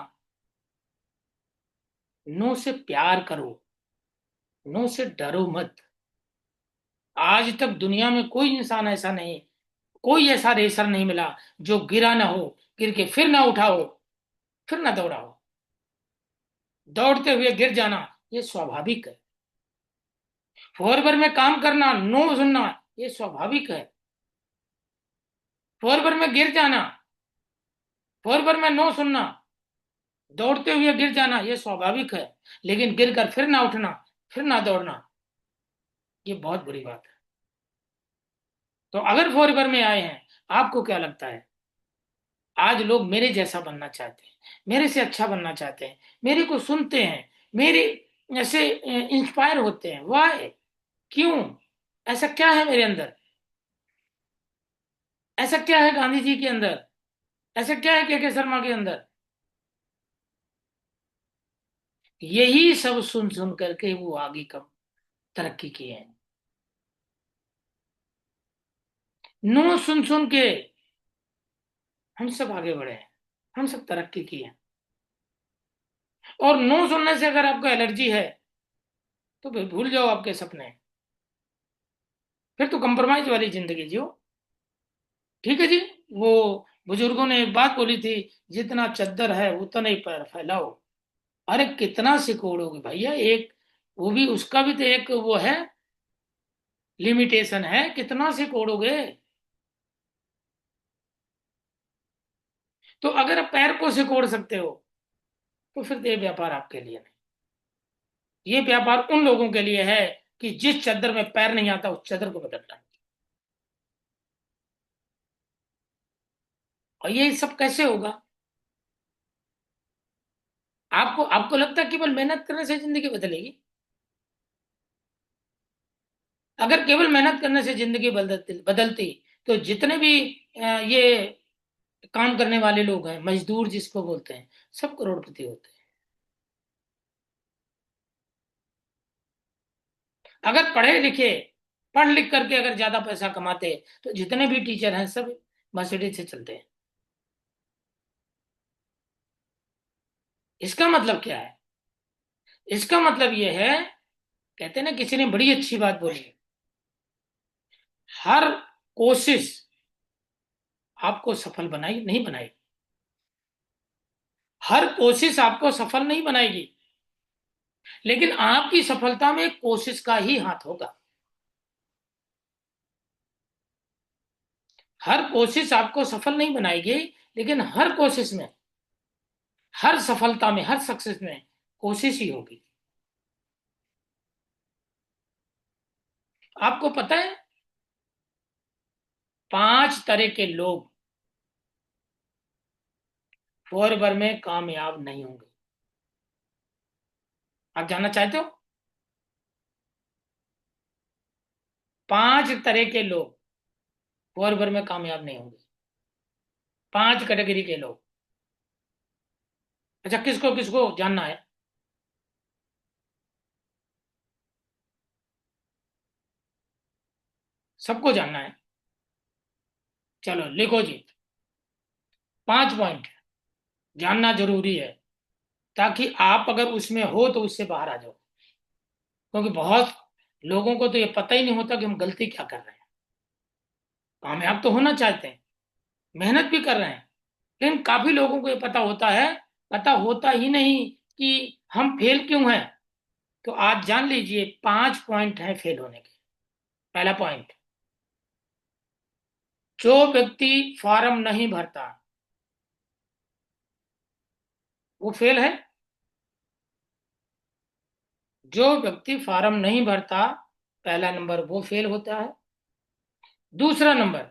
नो से प्यार करो, नो से डरो मत। आज तक दुनिया में कोई इंसान ऐसा नहीं, कोई ऐसा रेसर नहीं मिला जो गिरा ना हो, गिर के फिर ना उठा हो, फिर ना दौड़ा हो। दौड़ते हुए गिर जाना ये स्वाभाविक है। फोरवर में काम करना, नो सुनना, ये स्वाभाविक है। फोरवर में गिर जाना, फोरवर में नो सुनना, दौड़ते हुए गिर जाना, ये स्वाभाविक है। लेकिन गिर कर फिर ना उठना, फिर ना दौड़ना, ये बहुत बुरी बात है। तो अगर फोरवर में आए हैं, आपको क्या लगता है? आज लोग मेरे जैसा बनना चाहते हैं, मेरे से अच्छा बनना चाहते हैं, मेरे को सुनते हैं, मेरे ऐसे इंस्पायर होते हैं। वाह, क्यों? ऐसा क्या है मेरे अंदर? ऐसा क्या है गांधी जी के अंदर? ऐसा क्या है के शर्मा के अंदर? यही सब सुन सुन करके वो आगे कम तरक्की किए हैं। नो सुन सुन के हम सब आगे बढ़े हैं, हम सब तरक्की की है। और नो सुनने से अगर आपको एलर्जी है तो फिर भूल जाओ आपके सपने। फिर तो कंप्रोमाइज वाली जिंदगी जियो। ठीक है जी। वो बुजुर्गों ने एक बात बोली थी, जितना चद्दर है उतना ही पैर फैलाओ। अरे कितना सिकोड़ोगे भैया, एक वो भी, उसका भी तो एक वो है, लिमिटेशन है, कितना सिकोड़ोगे? तो अगर आप पैर को सिकोड़ सकते हो तो फिर तो ये व्यापार आपके लिए नहीं। ये व्यापार उन लोगों के लिए है कि जिस चादर में पैर नहीं आता उस चादर को बदलना है। और ये सब कैसे होगा? आपको आपको लगता है केवल मेहनत करने से जिंदगी बदलेगी? अगर केवल मेहनत करने से जिंदगी बदलती बदलती तो जितने भी ये काम करने वाले लोग हैं, मजदूर जिसको बोलते हैं, सब करोड़पति होते हैं। अगर पढ़े लिखे, पढ़ लिख करके अगर ज्यादा पैसा कमाते तो जितने भी टीचर हैं सब मर्सिडीज से चलते हैं। इसका मतलब क्या है? इसका मतलब ये है, कहते हैं ना, किसी ने बड़ी अच्छी बात बोली, हर कोशिश आपको सफल बनाई नहीं बनाएगी। हर कोशिश आपको सफल नहीं बनाएगी, लेकिन आपकी सफलता में कोशिश का ही हाथ होगा। हर कोशिश आपको सफल नहीं बनाएगी, लेकिन हर कोशिश में, हर सफलता में, हर सक्सेस में कोशिश ही होगी। आपको पता है, 5 तरह के लोग फोरवर में कामयाब नहीं होंगे। आप जानना चाहते हो? 5 तरह के लोग फोरवर में कामयाब नहीं होंगे। 5 कैटेगरी के लोग। अच्छा, किसको किसको जानना है? सबको जानना है। चलो लिखो जी, 5 पॉइंट जानना जरूरी है, ताकि आप अगर उसमें हो तो उससे बाहर आ जाओ। क्योंकि बहुत लोगों को तो ये पता ही नहीं होता कि हम गलती क्या कर रहे हैं। कामयाब तो होना चाहते हैं, मेहनत भी कर रहे हैं, लेकिन काफी लोगों को ये पता होता है, पता होता ही नहीं कि हम फेल क्यों हैं। तो आज जान लीजिए 5 पॉइंट हैं फेल होने के। पहला पॉइंट, जो व्यक्ति फॉर्म नहीं भरता वो फेल है। जो व्यक्ति फॉर्म नहीं भरता, पहला नंबर, वो फेल होता है। दूसरा नंबर,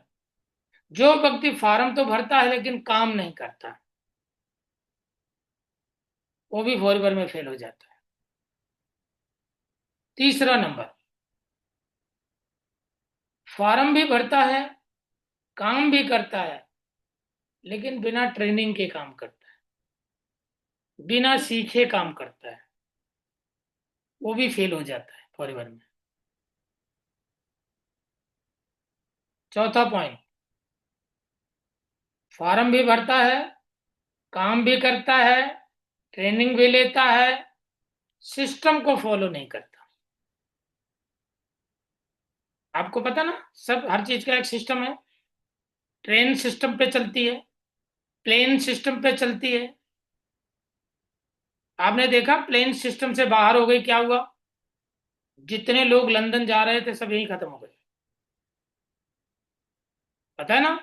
जो व्यक्ति फॉर्म तो भरता है लेकिन काम नहीं करता, वो भी फोरवर में फेल हो जाता है। तीसरा नंबर, फॉर्म भी भरता है, काम भी करता है, लेकिन बिना ट्रेनिंग के काम करता है, बिना सीखे काम करता है, वो भी फेल हो जाता है फोरवर में। चौथा पॉइंट, फॉर्म भी भरता है, काम भी करता है, ट्रेनिंग भी लेता है, सिस्टम को फॉलो नहीं करता। आपको पता ना, सब हर चीज का एक सिस्टम है। ट्रेन सिस्टम पे चलती है, प्लेन सिस्टम पे चलती है। आपने देखा प्लेन सिस्टम से बाहर हो गई, क्या हुआ? जितने लोग लंदन जा रहे थे सब यही खत्म हो गए। पता है ना?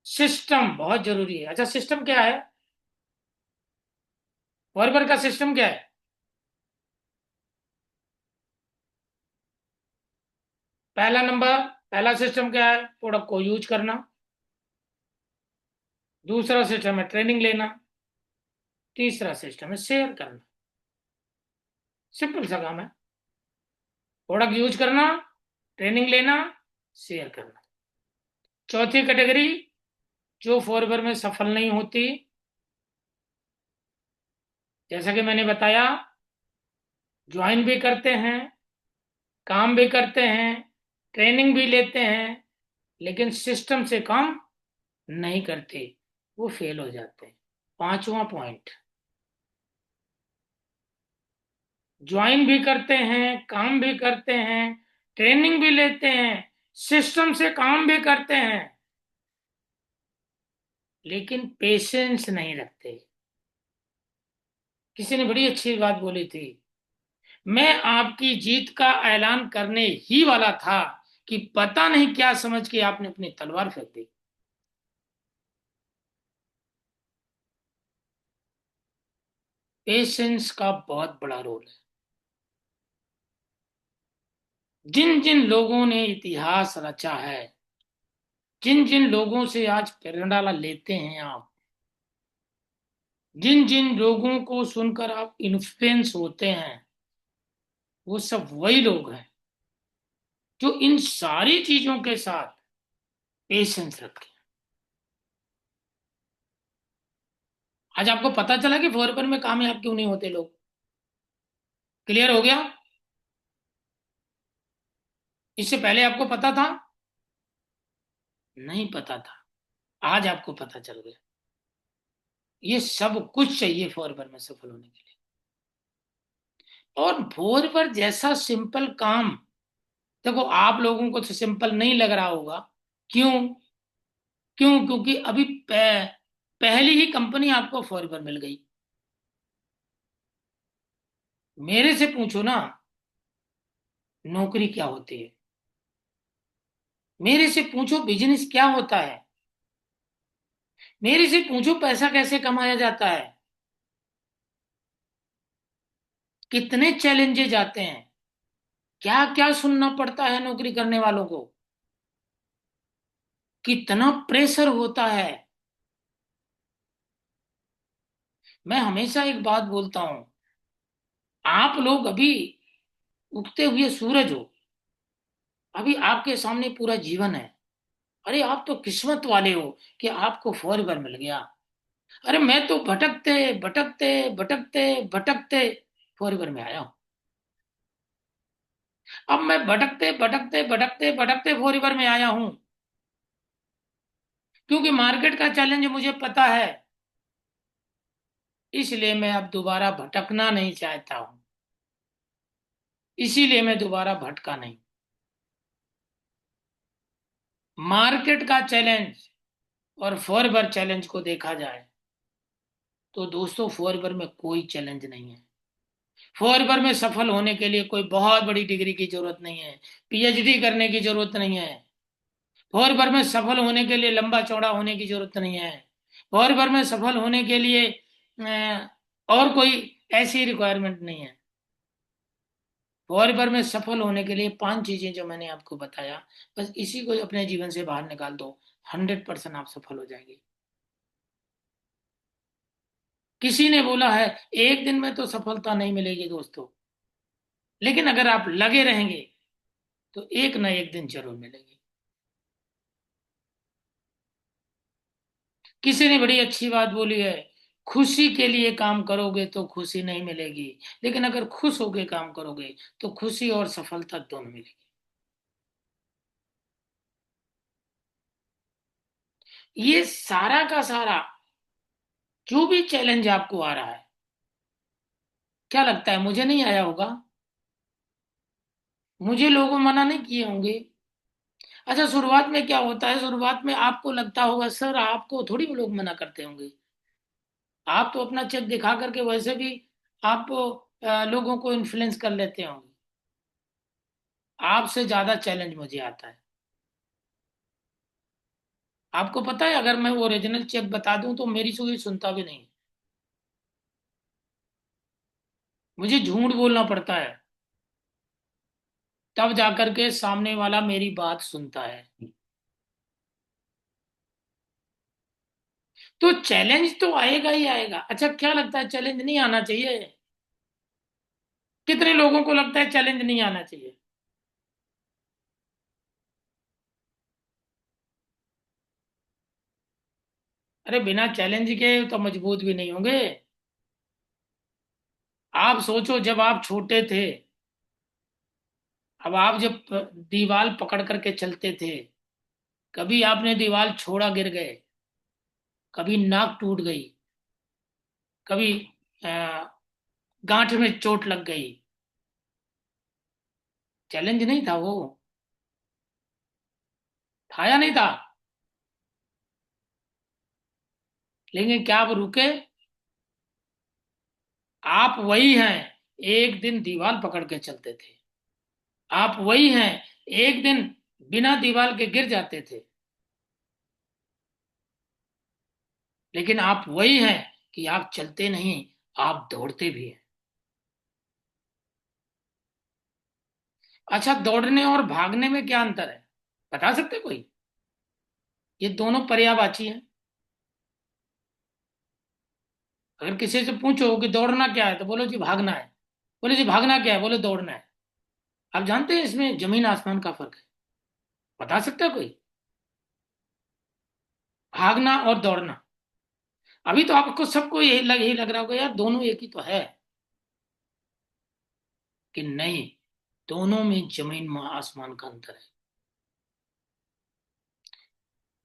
सिस्टम बहुत जरूरी है। अच्छा, सिस्टम क्या है? वर्बर का सिस्टम क्या है? पहला नंबर, पहला सिस्टम क्या है? प्रोडक्ट को यूज करना। दूसरा सिस्टम है ट्रेनिंग लेना। तीसरा सिस्टम है शेयर करना। सिंपल सा काम है। प्रोडक्ट यूज करना, ट्रेनिंग लेना, शेयर करना। चौथी कैटेगरी जो फोरवर में सफल नहीं होती, जैसा कि मैंने बताया, ज्वाइन भी करते हैं, काम भी करते हैं, ट्रेनिंग भी लेते हैं, लेकिन सिस्टम से काम नहीं करते, वो फेल हो जाते हैं। पांचवा पॉइंट, ज्वाइन भी करते हैं, काम भी करते हैं, ट्रेनिंग भी लेते हैं, सिस्टम से काम भी करते हैं, लेकिन पेशेंस नहीं रखते। किसी ने बड़ी अच्छी बात बोली थी, मैं आपकी जीत का ऐलान करने ही वाला था कि पता नहीं क्या समझ के आपने अपनी तलवार फेंक दी। पेशेंस का बहुत बड़ा रोल है। जिन जिन लोगों ने इतिहास रचा है, जिन जिन लोगों से आज प्रेरणा लेते हैं आप, जिन जिन लोगों को सुनकर आप इन्फ्लुएंस होते हैं, वो सब वही लोग हैं जो इन सारी चीजों के साथ पेशेंस रखें। आज आपको पता चला कि फोरपर में कामयाब क्यों नहीं होते लोग। क्लियर हो गया? इससे पहले आपको पता था? नहीं पता था, आज आपको पता चल गया। ये सब कुछ चाहिए फोरपर में सफल होने के लिए। और फोरपर जैसा सिंपल काम, देखो आप लोगों को तो सिंपल नहीं लग रहा होगा। क्यों? क्यों? क्योंकि अभी पहली ही कंपनी आपको फोरपर मिल गई। मेरे से पूछो ना, नौकरी क्या होती है? मेरे से पूछो बिजनेस क्या होता है? मेरे से पूछो पैसा कैसे कमाया जाता है? कितने चैलेंजेस आते हैं, क्या क्या सुनना पड़ता है नौकरी करने वालों को, कितना प्रेशर होता है। मैं हमेशा एक बात बोलता हूं, आप लोग अभी उगते हुए सूरज हो, अभी आपके सामने पूरा जीवन है। अरे आप तो किस्मत वाले हो कि आपको फॉरवर मिल गया। अरे मैं तो भटकते भटकते भटकते भटकते फॉरवर में आया हूं। अब मैं भटकते भटकते भटकते भटकते फॉरवर में आया हूं, क्योंकि मार्केट का चैलेंज मुझे पता है। इसलिए मैं अब दोबारा भटकना नहीं चाहता हूं, इसीलिए मैं दोबारा भटका नहीं। मार्केट का चैलेंज और फॉरएवर चैलेंज को देखा जाए तो दोस्तों फॉरएवर में कोई चैलेंज नहीं है। फॉरएवर में सफल होने के लिए कोई बहुत बड़ी डिग्री की जरूरत नहीं है, पीएचडी करने की जरूरत नहीं है। फॉरएवर में सफल होने के लिए लंबा चौड़ा होने की जरूरत नहीं है। फॉरएवर में सफल होने के लिए और कोई ऐसी रिक्वायरमेंट नहीं है। फॉरएवर में सफल होने के लिए 5 चीजें जो मैंने आपको बताया, बस इसी को अपने जीवन से बाहर निकाल दो, 100% आप सफल हो जाएंगे। किसी ने बोला है एक दिन में तो सफलता नहीं मिलेगी दोस्तों, लेकिन अगर आप लगे रहेंगे तो एक ना एक दिन जरूर मिलेगी। किसी ने बड़ी अच्छी बात बोली है, खुशी के लिए काम करोगे तो खुशी नहीं मिलेगी, लेकिन अगर खुश होकर काम करोगे तो खुशी और सफलता दोनों मिलेगी। ये सारा का सारा जो भी चैलेंज आपको आ रहा है, क्या लगता है मुझे नहीं आया होगा? मुझे लोगों मना नहीं किए होंगे। अच्छा, शुरुआत में क्या होता है, शुरुआत में आपको लगता होगा सर आपको थोड़ी लोग मना करते होंगे। आप तो अपना चेक दिखा करके वैसे भी आप लोगों को इन्फ्लुएंस कर लेते होंगे। आपसे ज्यादा चैलेंज मुझे आता है। आपको पता है अगर मैं वो ओरिजिनल चेक बता दूं तो मेरी कोई सुनता भी नहीं। मुझे झूठ बोलना पड़ता है, तब जाकर के सामने वाला मेरी बात सुनता है। तो चैलेंज तो आएगा ही आएगा। अच्छा, क्या लगता है चैलेंज नहीं आना चाहिए? कितने लोगों को लगता है चैलेंज नहीं आना चाहिए? अरे बिना चैलेंज के तो मजबूत भी नहीं होंगे। आप सोचो जब आप छोटे थे, अब आप जब दीवार पकड़ करके चलते थे, कभी आपने दीवार छोड़ा गिर गए, कभी नाक टूट गई, कभी अ, गांठ में चोट लग गई, चैलेंज नहीं था वो? था या नहीं था? लेकिन क्या आप रुके? आप वही हैं, एक दिन दीवार पकड़ के चलते थे। आप वही हैं, एक दिन बिना दीवार के गिर जाते थे। लेकिन आप वही हैं कि आप चलते नहीं, आप दौड़ते भी हैं। अच्छा, दौड़ने और भागने में क्या अंतर है, बता सकते कोई? ये दोनों पर्यायवाची हैं। अगर किसी से पूछो कि दौड़ना क्या है तो बोलो जी भागना है। बोले जी भागना क्या है, बोले दौड़ना है। आप जानते हैं इसमें जमीन आसमान का फर्क है? बता सकता है कोई? भागना और दौड़ना। अभी तो आपको सबको यही लग रहा होगा यार दोनों एक ही तो है। कि नहीं, दोनों में जमीन आसमान का अंतर है।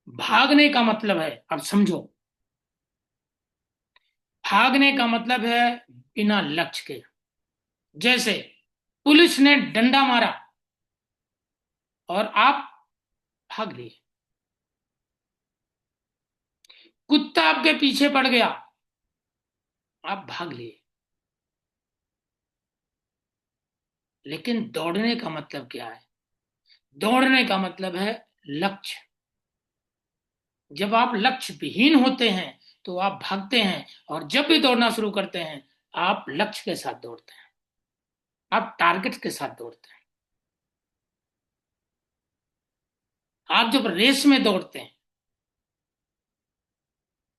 भागने का मतलब है, अब समझो, भागने का मतलब है बिना लक्ष्य के। जैसे पुलिस ने डंडा मारा और आप भाग लिए। कुत्ता आपके पीछे पड़ गया, आप भाग लिए। लेकिन दौड़ने का मतलब क्या है? दौड़ने का मतलब है लक्ष्य। जब आप लक्ष्य विहीन होते हैं तो आप भागते हैं, और जब भी दौड़ना शुरू करते हैं आप लक्ष्य के साथ दौड़ते हैं, आप टारगेट के साथ दौड़ते हैं। आप जब रेस में दौड़ते हैं,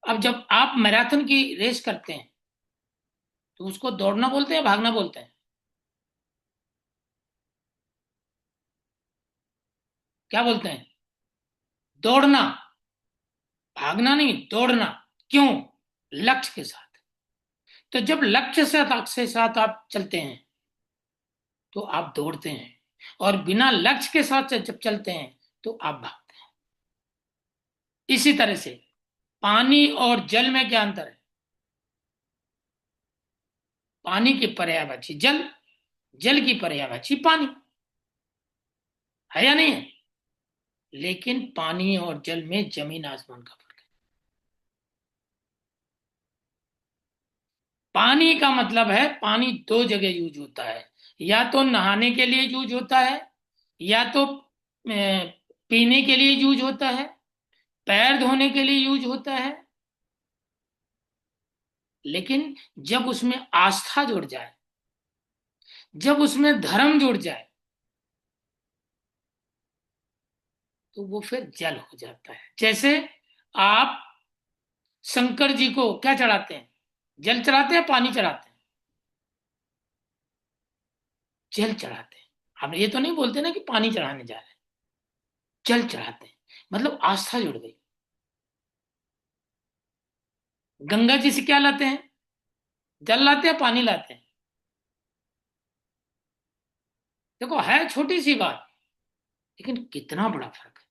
अब जब आप मैराथन की रेस करते हैं तो उसको दौड़ना बोलते हैं भागना बोलते हैं? क्या बोलते हैं? दौड़ना। भागना नहीं, दौड़ना। क्यों? लक्ष्य के साथ। तो जब लक्ष्य से साथ आप चलते हैं तो आप दौड़ते हैं, और बिना लक्ष्य के साथ जब चलते हैं तो आप भागते हैं। इसी तरह से पानी और जल में क्या अंतर है? पानी की पर्यायवाची जल, जल की पर्यायवाची पानी, है या नहीं है? लेकिन पानी और जल में जमीन आसमान का फर्क है। पानी का मतलब है, पानी दो जगह यूज होता है। या तो नहाने के लिए यूज होता है, या तो पीने के लिए यूज होता है, पैर धोने के लिए यूज होता है। लेकिन जब उसमें आस्था जुड़ जाए, जब उसमें धर्म जुड़ जाए, तो वो फिर जल हो जाता है। जैसे आप शंकर जी को क्या चढ़ाते हैं? जल चढ़ाते हैं, पानी चढ़ाते हैं? जल चढ़ाते हैं। हम ये तो नहीं बोलते ना कि पानी चढ़ाने जा रहे हैं, जल चढ़ाते हैं। मतलब आस्था जुड़ गई। गंगा जी से क्या लाते हैं? जल लाते हैं, पानी लाते हैं? देखो, है छोटी सी बात, लेकिन कितना बड़ा फर्क है।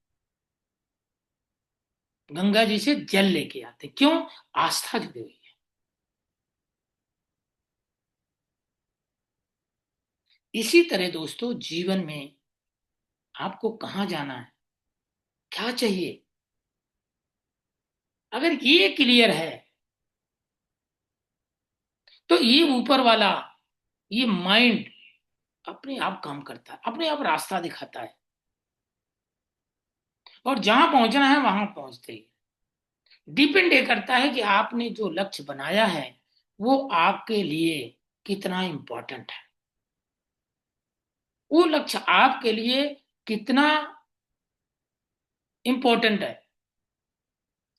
गंगा जी से जल लेके आते हैं। क्यों? आस्था जुड़ी हुई है। इसी तरह दोस्तों, जीवन में आपको कहाँ जाना है, क्या चाहिए, अगर ये क्लियर है, तो ये ऊपर वाला, ये माइंड अपने आप काम करता है, अपने आप रास्ता दिखाता है, और जहां पहुंचना है वहां पहुंचते ही। डिपेंड ये करता है कि आपने जो लक्ष्य बनाया है वो आपके लिए कितना इंपॉर्टेंट है, वो लक्ष्य आपके लिए कितना इंपॉर्टेंट है,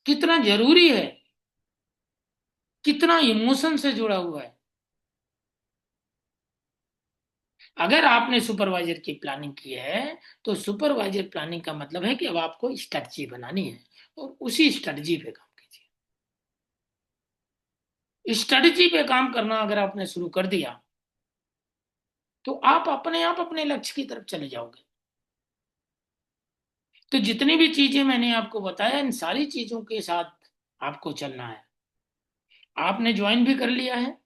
कितना जरूरी है, कितना इमोशन से जुड़ा हुआ है। अगर आपने सुपरवाइजर की प्लानिंग की है, तो सुपरवाइजर प्लानिंग का मतलब है कि अब आपको स्ट्रेटजी बनानी है, और उसी स्ट्रेटजी पे काम कीजिए। स्ट्रेटजी पे काम करना अगर आपने शुरू कर दिया, तो आप अपने आप अपने लक्ष्य की तरफ चले जाओगे। तो जितनी भी चीजें मैंने आपको बताया, इन सारी चीजों के साथ आपको चलना है। आपने ज्वाइन भी कर लिया है,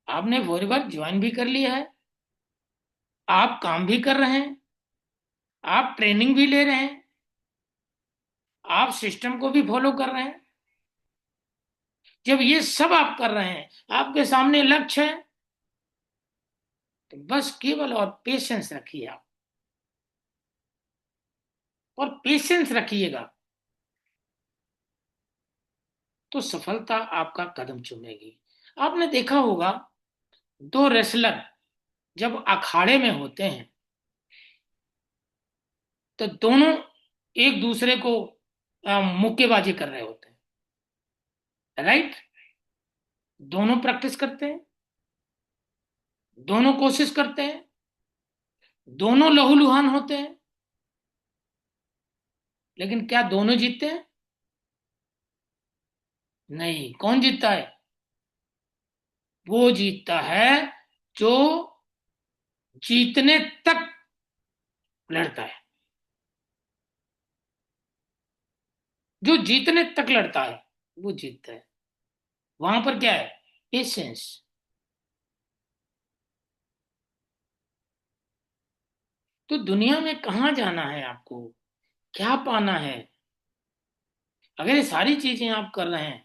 आपने वर्क ज्वाइन भी कर लिया है, आप काम भी कर रहे हैं, आप ट्रेनिंग भी ले रहे हैं, आप सिस्टम को भी फॉलो कर रहे हैं। जब ये सब आप कर रहे हैं, आपके सामने लक्ष्य है, तो बस केवल और पेशेंस रखिए आप, और पेशेंस रखिएगा, तो सफलता आपका कदम चूमेगी। आपने देखा होगा, दो रेसलर जब अखाड़े में होते हैं, तो दोनों एक दूसरे को मुक्केबाजी कर रहे होते हैं, राइट? दोनों प्रैक्टिस करते हैं, दोनों कोशिश करते हैं, दोनों लहूलुहान होते हैं, लेकिन क्या दोनों जीतते हैं? नहीं। कौन जीतता है? वो जीतता है जो जीतने तक लड़ता है। जो जीतने तक लड़ता है वो जीतता है। वहां पर क्या है? पेशेंस। तो दुनिया में कहाँ जाना है आपको, क्या पाना है, अगर ये सारी चीजें आप कर रहे हैं,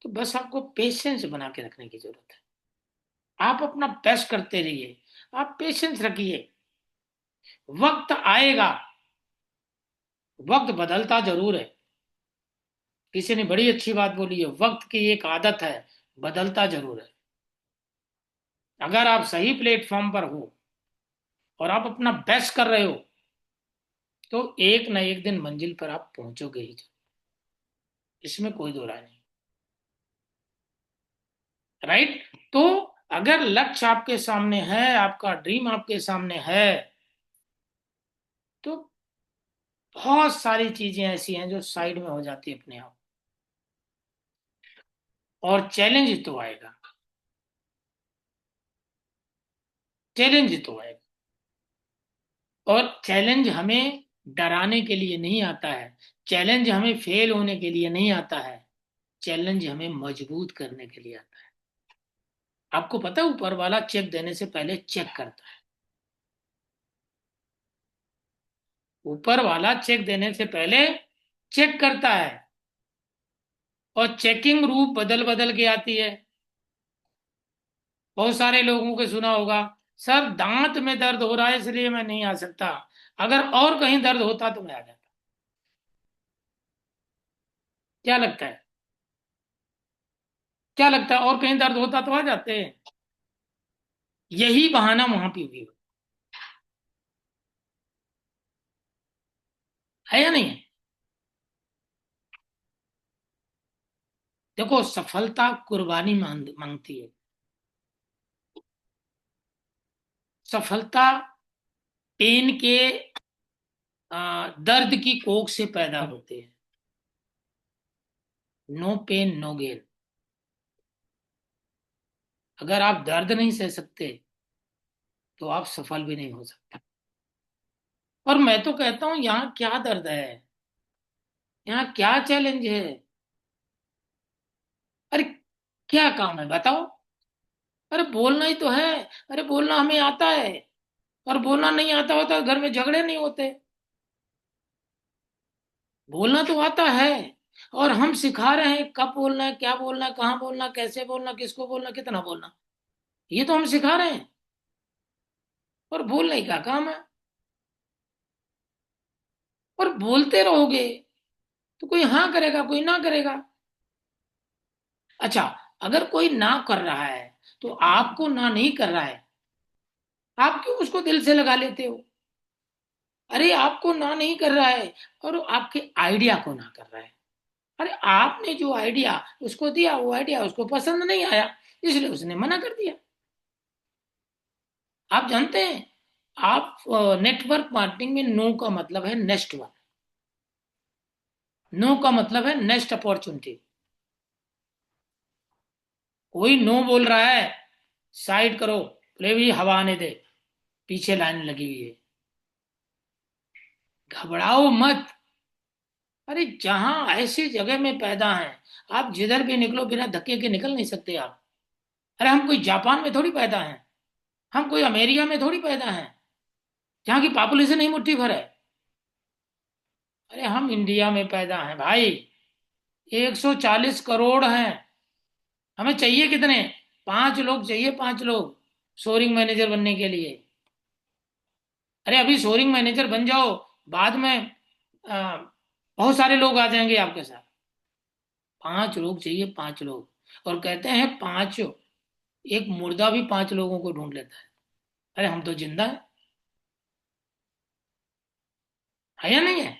तो बस आपको पेशेंस बना के रखने की जरूरत है। आप अपना बेस्ट करते रहिए, आप पेशेंस रखिए। वक्त आएगा, वक्त बदलता जरूर है। किसी ने बड़ी अच्छी बात बोली है, वक्त की एक आदत है, बदलता जरूर है। अगर आप सही प्लेटफॉर्म पर हो और आप अपना बेस्ट कर रहे हो, तो एक न एक दिन मंजिल पर आप पहुंचोगे ही। इसमें कोई दो राय नहीं, राइट? तो अगर लक्ष्य आपके सामने है, आपका ड्रीम आपके सामने है, तो बहुत सारी चीजें ऐसी हैं जो साइड में हो जाती है अपने आप। और चैलेंज तो आएगा, चैलेंज तो आएगा। और चैलेंज हमें डराने के लिए नहीं आता है, चैलेंज हमें फेल होने के लिए नहीं आता है, चैलेंज हमें मजबूत करने के लिए आता है। आपको पता है, ऊपर वाला चेक देने से पहले चेक करता है। ऊपर वाला चेक देने से पहले चेक करता है। और चेकिंग रूप बदल बदल के आती है। बहुत सारे लोगों को सुना होगा, सर दांत में दर्द हो रहा है इसलिए मैं नहीं आ सकता, अगर और कहीं दर्द होता तो मैं आ जाता। क्या लगता है? क्या लगता है, और कहीं दर्द होता तो आ जाते हैं? यही बहाना वहां पे भी है या नहीं है? देखो, सफलता कुर्बानी मांगती है। सफलता पेन के दर्द की कोख से पैदा होते हैं। No pain no gain. अगर आप दर्द नहीं सह सकते तो आप सफल भी नहीं हो सकते। और मैं तो कहता हूं, यहाँ क्या दर्द है, यहाँ क्या चैलेंज है? अरे क्या काम है बताओ? अरे बोलना ही तो है। अरे बोलना हमें आता है। और बोलना नहीं आता होता घर में झगड़े नहीं होते। बोलना तो आता है। और हम सिखा रहे हैं कब बोलना है, क्या बोलना है, कहाँ बोलना, कैसे बोलना, किसको बोलना, कितना बोलना। ये तो हम सिखा रहे हैं। और बोलने का काम है। और बोलते रहोगे तो कोई हाँ करेगा, कोई ना करेगा। अच्छा, अगर कोई ना कर रहा है तो आपको ना नहीं कर रहा है, आप क्यों उसको दिल से लगा लेते हो? अरे आपको ना नहीं कर रहा है और आपके आइडिया को ना कर रहा है। अरे आपने जो आइडिया उसको दिया, वो आइडिया उसको पसंद नहीं आया, इसलिए उसने मना कर दिया। आप जानते हैं, आप नेटवर्क मार्केटिंग में नो का मतलब है नेक्स्ट वन। नो का मतलब है नेक्स्ट अपॉर्चुनिटी। कोई नो बोल रहा है, साइड करो, बोले भी हवा आने दे, पीछे लाइन लगी हुई है, घबराओ मत। अरे जहां ऐसी जगह में पैदा हैं, आप जिधर भी निकलो बिना धक्के के निकल नहीं सकते आप। अरे हम कोई जापान में थोड़ी पैदा हैं, हम कोई अमेरिका में थोड़ी पैदा हैं, जहाँ की पॉपुलेशन ही मुट्ठी भर है। अरे हम इंडिया में पैदा हैं भाई। 140 करोड़ हैं। हमें चाहिए कितने? 5 लोग चाहिए, 5 लोग सोरिंग मैनेजर बनने के लिए। अरे अभी सोरिंग मैनेजर बन जाओ, बाद में आ, बहुत सारे लोग आ जाएंगे आपके साथ। 5 लोग चाहिए, 5 लोग। और कहते हैं पांच, एक मुर्दा भी 5 लोगों को ढूंढ लेता है। अरे हम तो जिंदा है या नहीं है?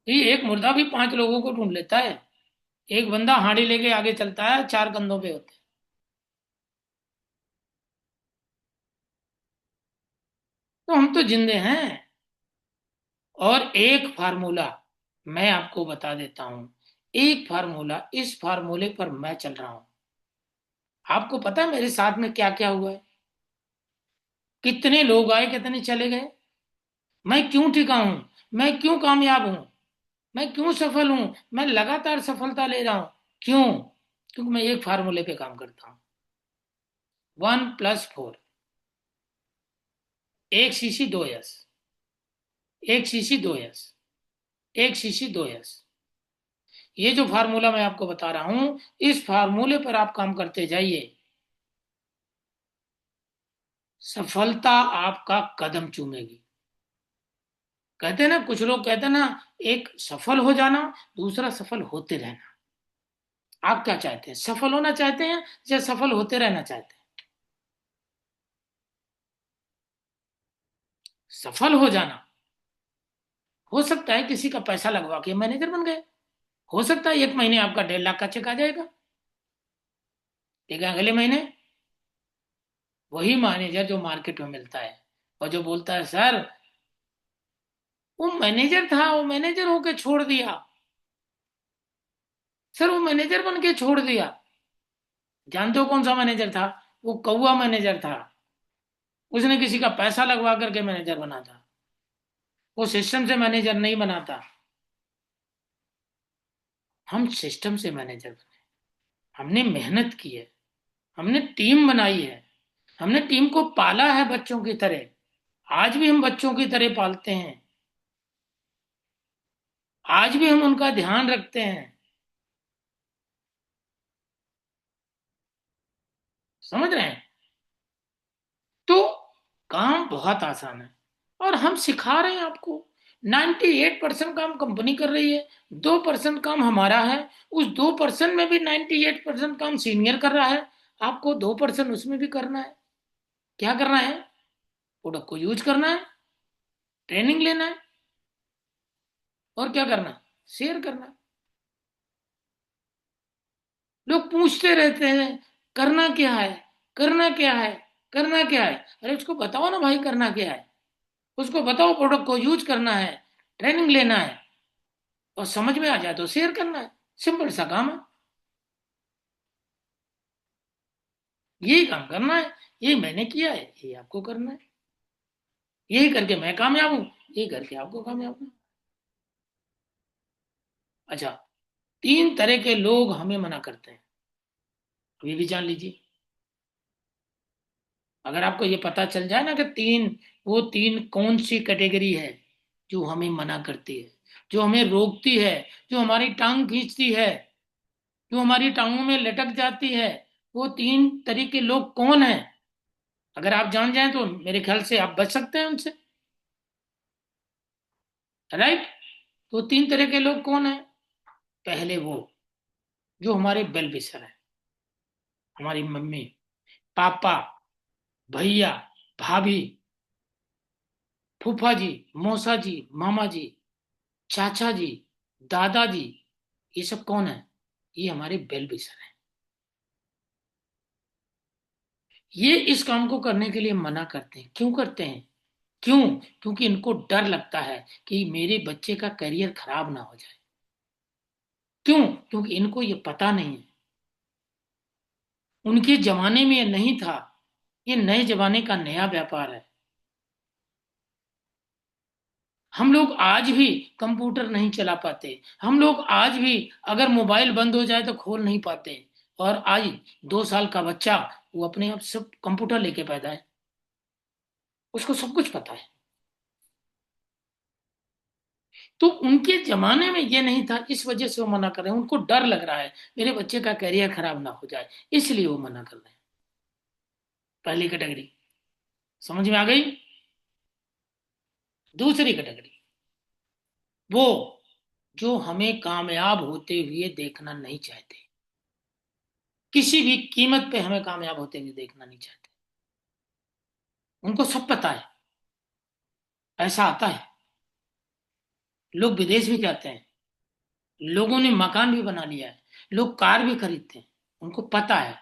ये एक मुर्दा भी 5 लोगों को ढूंढ लेता है। एक बंदा हांडी लेके आगे चलता है, 4 कंधों पे होते हैं। तो हम तो जिंदे हैं। और एक फार्मूला मैं आपको बता देता हूं। एक फार्मूला, इस फार्मूले पर मैं चल रहा हूं। आपको पता है मेरे साथ में क्या क्या हुआ है? कितने लोग आए, कितने चले गए। मैं क्यों टिका हूं? मैं क्यों कामयाब हूं? मैं क्यों सफल हूं? मैं लगातार सफलता ले रहा हूं। क्यों? क्योंकि मैं एक फार्मूले पे काम करता हूं। 1+4। 1 शीशी 2 यस। 1 शीशी 2 यस। 1 शीशी 2 यस। ये जो फार्मूला मैं आपको बता रहा हूं, इस फार्मूले पर आप काम करते जाइए। सफलता आपका कदम चूमेगी। कहते हैं ना, कुछ लोग कहते हैं ना, एक सफल हो जाना, दूसरा सफल होते रहना। आप क्या चाहते हैं, सफल होना चाहते हैं या सफल होते रहना चाहते हैं? सफल हो जाना, हो सकता है किसी का पैसा लगवा के मैनेजर बन गए। हो सकता है 1 महीने आपका 1.5 लाख का चेक आ जाएगा। लेकिन अगले महीने वही मैनेजर जो मार्केट में मिलता है और जो बोलता है, सर वो मैनेजर था, वो मैनेजर होके छोड़ दिया, सर वो मैनेजर बन के छोड़ दिया। जानते हो कौन सा मैनेजर था? वो कौआ मैनेजर था। उसने किसी का पैसा लगवा करके मैनेजर बना था। वो सिस्टम से मैनेजर नहीं बनाता। हम सिस्टम से मैनेजर बने। हमने मेहनत की है। हमने टीम बनाई है। हमने टीम को पाला है बच्चों की तरह। आज भी हम बच्चों की तरह पालते हैं। आज भी हम उनका ध्यान रखते हैं। समझ रहे हैं? तो काम बहुत आसान है, और हम सिखा रहे हैं आपको। 98% काम कंपनी कर रही है, 2% काम हमारा है। उस 2% में भी 98% काम सीनियर कर रहा है। आपको 2% उसमें भी करना है। क्या करना है? प्रोडक्ट को यूज करना है, ट्रेनिंग लेना है, और क्या करना है? शेयर करना है। लोग पूछते रहते हैं, करना क्या है, करना क्या है, करना क्या है। अरे उसको बताओ ना भाई, करना क्या है। उसको बताओ प्रोडक्ट को यूज करना है, ट्रेनिंग लेना है, और समझ में आ जाए तो शेयर करना है। सिंपल सा काम है। यही काम करना है। यही मैंने किया है, यही आपको करना है। यही करके मैं कामयाब हूं, यही करके आपको कामयाब हूं। अच्छा, 3 तरह के लोग हमें मना करते हैं, अभी भी जान लीजिए। अगर आपको ये पता चल जाए ना कि वो तीन कौन सी कैटेगरी है जो हमें मना करती है, जो हमें रोकती है, जो हमारी टांग खींचती है, जो हमारी टांगों में लटक जाती है, वो 3 तरह के लोग कौन है, अगर आप जान जाएं तो मेरे ख्याल से आप बच सकते हैं उनसे। राइट? तो 3 तरह के लोग कौन है? पहले वो जो हमारे वेल विशर है, हमारी मम्मी, पापा, भैया, भाभी, फूफा जी, मौसा जी, मामा जी, चाचा जी, दादाजी। ये सब कौन है? ये हमारे वेल विशर है। ये इस काम को करने के लिए मना करते हैं। क्यों करते हैं? क्यों? क्योंकि इनको डर लगता है कि मेरे बच्चे का करियर खराब ना हो जाए। क्यों? क्योंकि इनको ये पता नहीं है। उनके जमाने में ये नहीं था। ये नए जमाने का नया व्यापार है। हम लोग आज भी कंप्यूटर नहीं चला पाते। हम लोग आज भी अगर मोबाइल बंद हो जाए तो खोल नहीं पाते। और आज 2 साल का बच्चा, वो अपने आप सब कंप्यूटर लेके पैदा है, उसको सब कुछ पता है। तो उनके जमाने में ये नहीं था, इस वजह से वो मना कर रहे हैं। उनको डर लग रहा है मेरे बच्चे का करियर खराब ना हो जाए, इसलिए वो मना कर रहे हैं। पहली कैटेगरी समझ में आ गई? दूसरी कैटेगरी, वो जो हमें कामयाब होते हुए देखना नहीं चाहते। किसी भी कीमत पे हमें कामयाब होते हुए देखना नहीं चाहते। उनको सब पता है। ऐसा आता है, लोग विदेश भी जाते हैं, लोगों ने मकान भी बना लिया है, लोग कार भी खरीदते हैं। उनको पता है,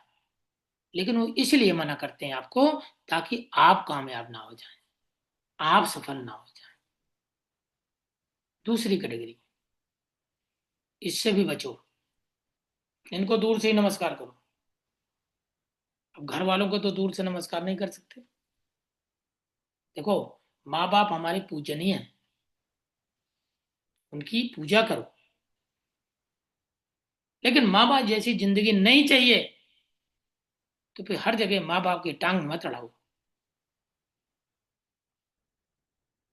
लेकिन वो इसलिए मना करते हैं आपको, ताकि आप कामयाब ना हो जाए, आप सफल ना हो जाए। दूसरी कैटेगरी, इससे भी बचो। इनको दूर से ही नमस्कार करो। अब घर वालों को तो दूर से नमस्कार नहीं कर सकते। देखो, माँ बाप हमारे पूजनीय है, उनकी पूजा करो। लेकिन माँ बाप जैसी जिंदगी नहीं चाहिए, तो फिर हर जगह माँ बाप की टांग मत अड़ाओ।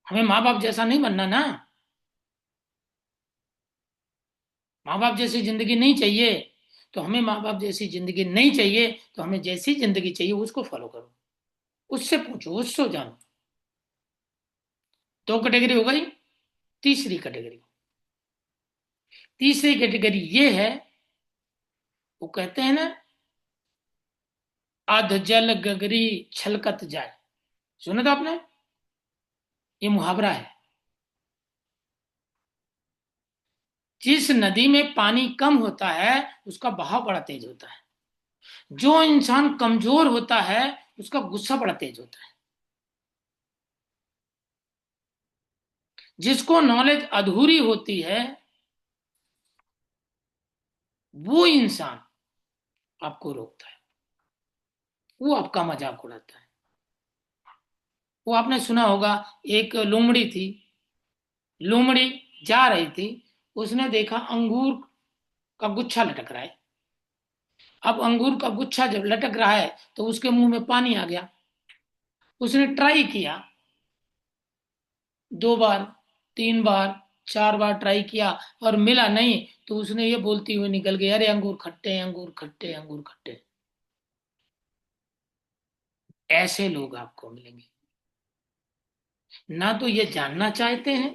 हमें माँ बाप जैसा नहीं बनना ना। माँ बाप जैसी जिंदगी नहीं चाहिए, तो हमें माँ बाप जैसी जिंदगी नहीं चाहिए, तो हमें जैसी जिंदगी चाहिए उसको फॉलो करो। उससे पूछो, उससे जानो। 2 कैटेगरी हो गई। तीसरी कैटेगरी, तीसरी कैटेगरी ये है, वो कहते हैं ना, अध जल गगरी छलकत जाए। सुना था आपने? ये मुहावरा है। जिस नदी में पानी कम होता है उसका बहाव बड़ा तेज होता है। जो इंसान कमजोर होता है उसका गुस्सा बड़ा तेज होता है। जिसको नॉलेज अधूरी होती है, वो इंसान आपको रोकता है, वो आपका मजाक उड़ाता है। वो आपने सुना होगा, एक लोमड़ी थी। लोमड़ी जा रही थी, उसने देखा अंगूर का गुच्छा लटक रहा है। अब अंगूर का गुच्छा जब लटक रहा है तो उसके मुंह में पानी आ गया। उसने ट्राई किया, 2 बार, 3 बार, 4 बार ट्राई किया और मिला नहीं, तो उसने ये बोलती हुई निकल गई, अरे अंगूर खट्टे हैं, अंगूर खट्टे हैं, अंगूर खट्टे हैं। ऐसे लोग आपको मिलेंगे, ना तो ये जानना चाहते हैं,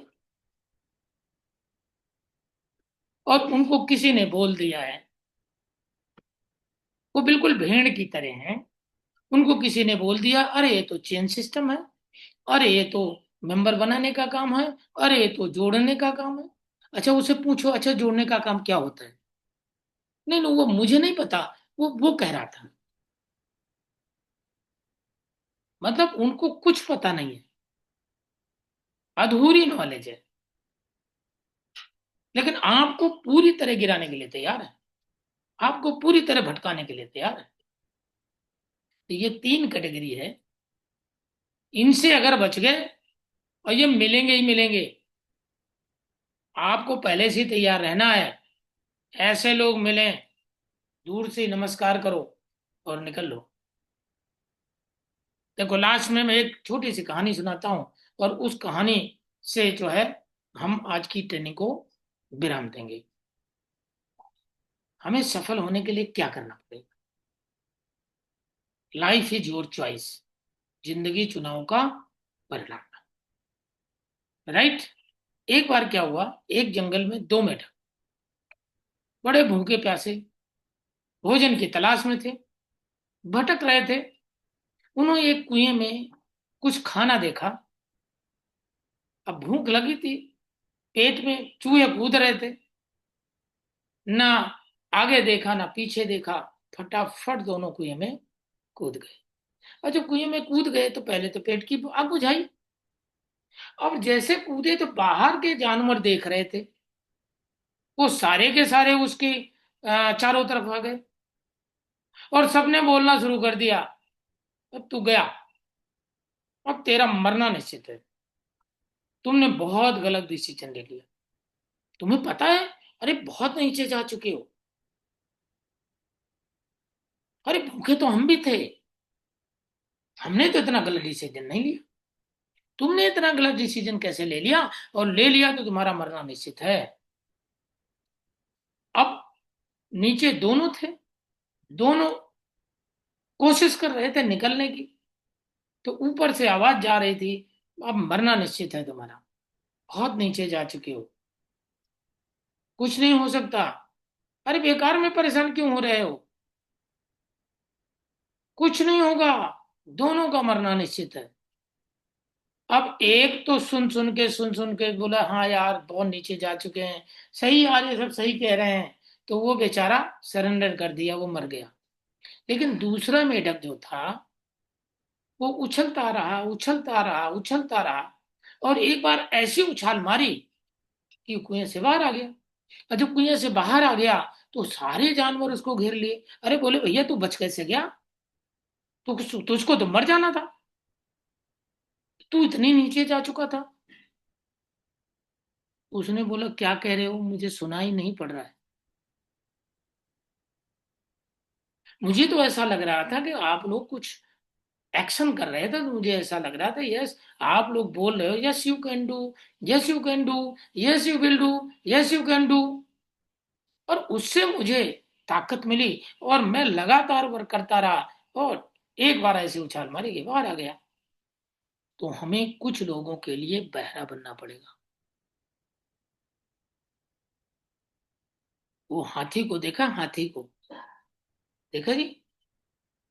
और उनको किसी ने बोल दिया है, वो बिल्कुल भेड़ की तरह हैं। उनको किसी ने बोल दिया, अरे ये तो चेन सिस्टम है, अरे ये तो मेंबर बनाने का काम है, अरे ये तो जोड़ने का काम है। अच्छा उससे पूछो, अच्छा जोड़ने का काम क्या होता है? नहीं नहीं, वो मुझे नहीं पता, वो कह रहा था। मतलब उनको कुछ पता नहीं है, अधूरी नॉलेज है, लेकिन आपको पूरी तरह गिराने के लिए तैयार है, आपको पूरी तरह भटकाने के लिए तैयार है। तो ये 3 कैटेगरी है, इनसे अगर बच गए, और ये मिलेंगे ही मिलेंगे, आपको पहले से ही तैयार रहना है। ऐसे लोग मिलें, दूर से नमस्कार करो और निकल लो। देखो लास्ट में मैं एक छोटी सी कहानी सुनाता हूँ, और उस कहानी से जो है हम आज की ट्रेनिंग को विराम देंगे। हमें सफल होने के लिए क्या करना पड़ेगा? लाइफ इज योर चॉइस, जिंदगी चुनाव का परिणाम। राइट। एक बार क्या हुआ, एक जंगल में 2 मेढक बड़े भूखे प्यासे भोजन की तलाश में थे, भटक रहे थे। उन्होंने एक कुएं में कुछ खाना देखा। अब भूख लगी थी, पेट में चूहे कूद रहे थे, ना आगे देखा ना पीछे देखा, फटाफट दोनों कुएं में कूद गए। और जब कुएं में कूद गए तो पहले तो पेट की आग बुझाई। अब जैसे कूदे तो बाहर के जानवर देख रहे थे, वो सारे के सारे उसके चारों तरफ आ गए, और सबने बोलना शुरू कर दिया, अब तू गया, अब तेरा मरना निश्चित है, तुमने बहुत गलत डिसीजन ले लिया, तुम्हें पता है, अरे बहुत नीचे जा चुके हो, अरे भूखे तो हम भी थे, हमने तो इतना गलत डिसीजन नहीं लिया, तुमने इतना गलत डिसीजन कैसे ले लिया, और ले लिया तो तुम्हारा मरना निश्चित है। अब नीचे दोनों थे, दोनों कोशिश कर रहे थे निकलने की, तो ऊपर से आवाज जा रही थी, अब मरना निश्चित है तुम्हारा, बहुत नीचे जा चुके हो, कुछ नहीं हो सकता, अरे बेकार में परेशान क्यों हो रहे हो, कुछ नहीं होगा, दोनों का मरना निश्चित है। अब एक तो सुन सुन के बोला, हाँ यार बहुत नीचे जा चुके हैं, सही यार ये सब सही कह रहे हैं, तो वो बेचारा सरेंडर कर दिया, वो मर गया। लेकिन दूसरा मेढक जो था, वो उछलता रहा, उछलता रहा, उछलता रहा, और एक बार ऐसी उछाल मारी कि कुएं से बाहर आ गया। और जब कुएं से बाहर आ गया, तो सारे जानवर उसको घेर लिए, अरे बोले भैया तू बच कैसे गया, तो तुझको तो मर जाना था, तू इतनी नीचे जा चुका था। उसने बोला क्या कह रहे हो, मुझे सुनाई नहीं पड़ रहा है। मुझे तो ऐसा लग रहा था कि आप लोग कुछ एक्शन कर रहे थे, तो मुझे ऐसा लग रहा था, यस आप लोग बोल रहे हो, yes you can do, yes you can do, yes you will do, yes you can do, और उससे मुझे ताकत मिली, और मैं लगातार वर्क करता रहा, और एक बार ऐसी उछाल मारी कि बाहर आ गया। तो हमें कुछ लोगों के लिए बहरा बनना पड़ेगा। वो हाथी को देखा, हाथी को देखा जी,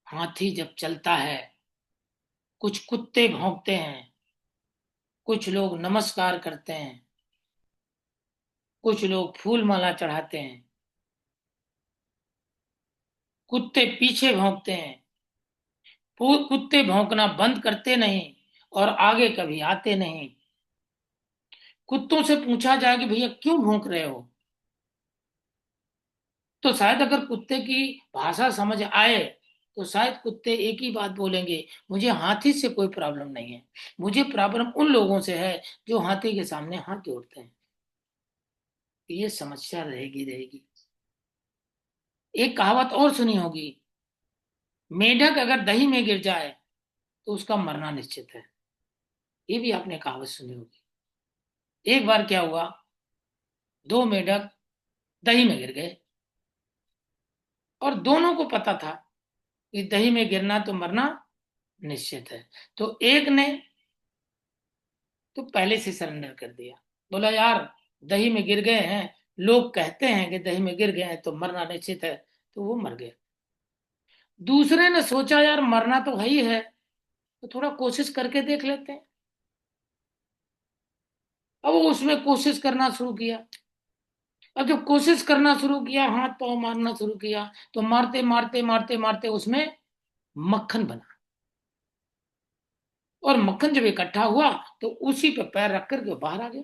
हाथी जब चलता है, कुछ कुत्ते भौंकते हैं, कुछ लोग नमस्कार करते हैं, कुछ लोग फूल माला चढ़ाते हैं, कुत्ते पीछे भौंकते हैं, कुत्ते भौंकना बंद करते नहीं, और आगे कभी आते नहीं। कुत्तों से पूछा जाए कि भैया क्यों भौंक रहे हो, तो शायद अगर कुत्ते की भाषा समझ आए, तो शायद कुत्ते एक ही बात बोलेंगे, मुझे हाथी से कोई प्रॉब्लम नहीं है, मुझे प्रॉब्लम उन लोगों से है जो हाथी के सामने हाथ जोड़ते हैं। ये समस्या रहेगी रहेगी। एक कहावत और सुनी होगी, मेढक अगर दही में गिर जाए तो उसका मरना निश्चित है। ये भी आपने कहावत सुनी होगी। एक बार क्या हुआ, दो मेंढक दही में गिर गए, और दोनों को पता था कि दही में गिरना तो मरना निश्चित है। तो एक ने तो पहले से सरेंडर कर दिया, बोला यार दही में गिर गए हैं, लोग कहते हैं कि दही में गिर गए हैं तो मरना निश्चित है, तो वो मर गया। दूसरे ने सोचा यार मरना तो है ही है, तो थोड़ा कोशिश करके देख लेते हैं। अब वो उसमें कोशिश करना शुरू किया। अब जब कोशिश करना शुरू किया, हाथ पांव मारना शुरू किया, तो मारते मारते मारते मारते उसमें मक्खन बना। और मक्खन जब इकट्ठा हुआ तो उसी पे पैर रख करके बाहर आ गया।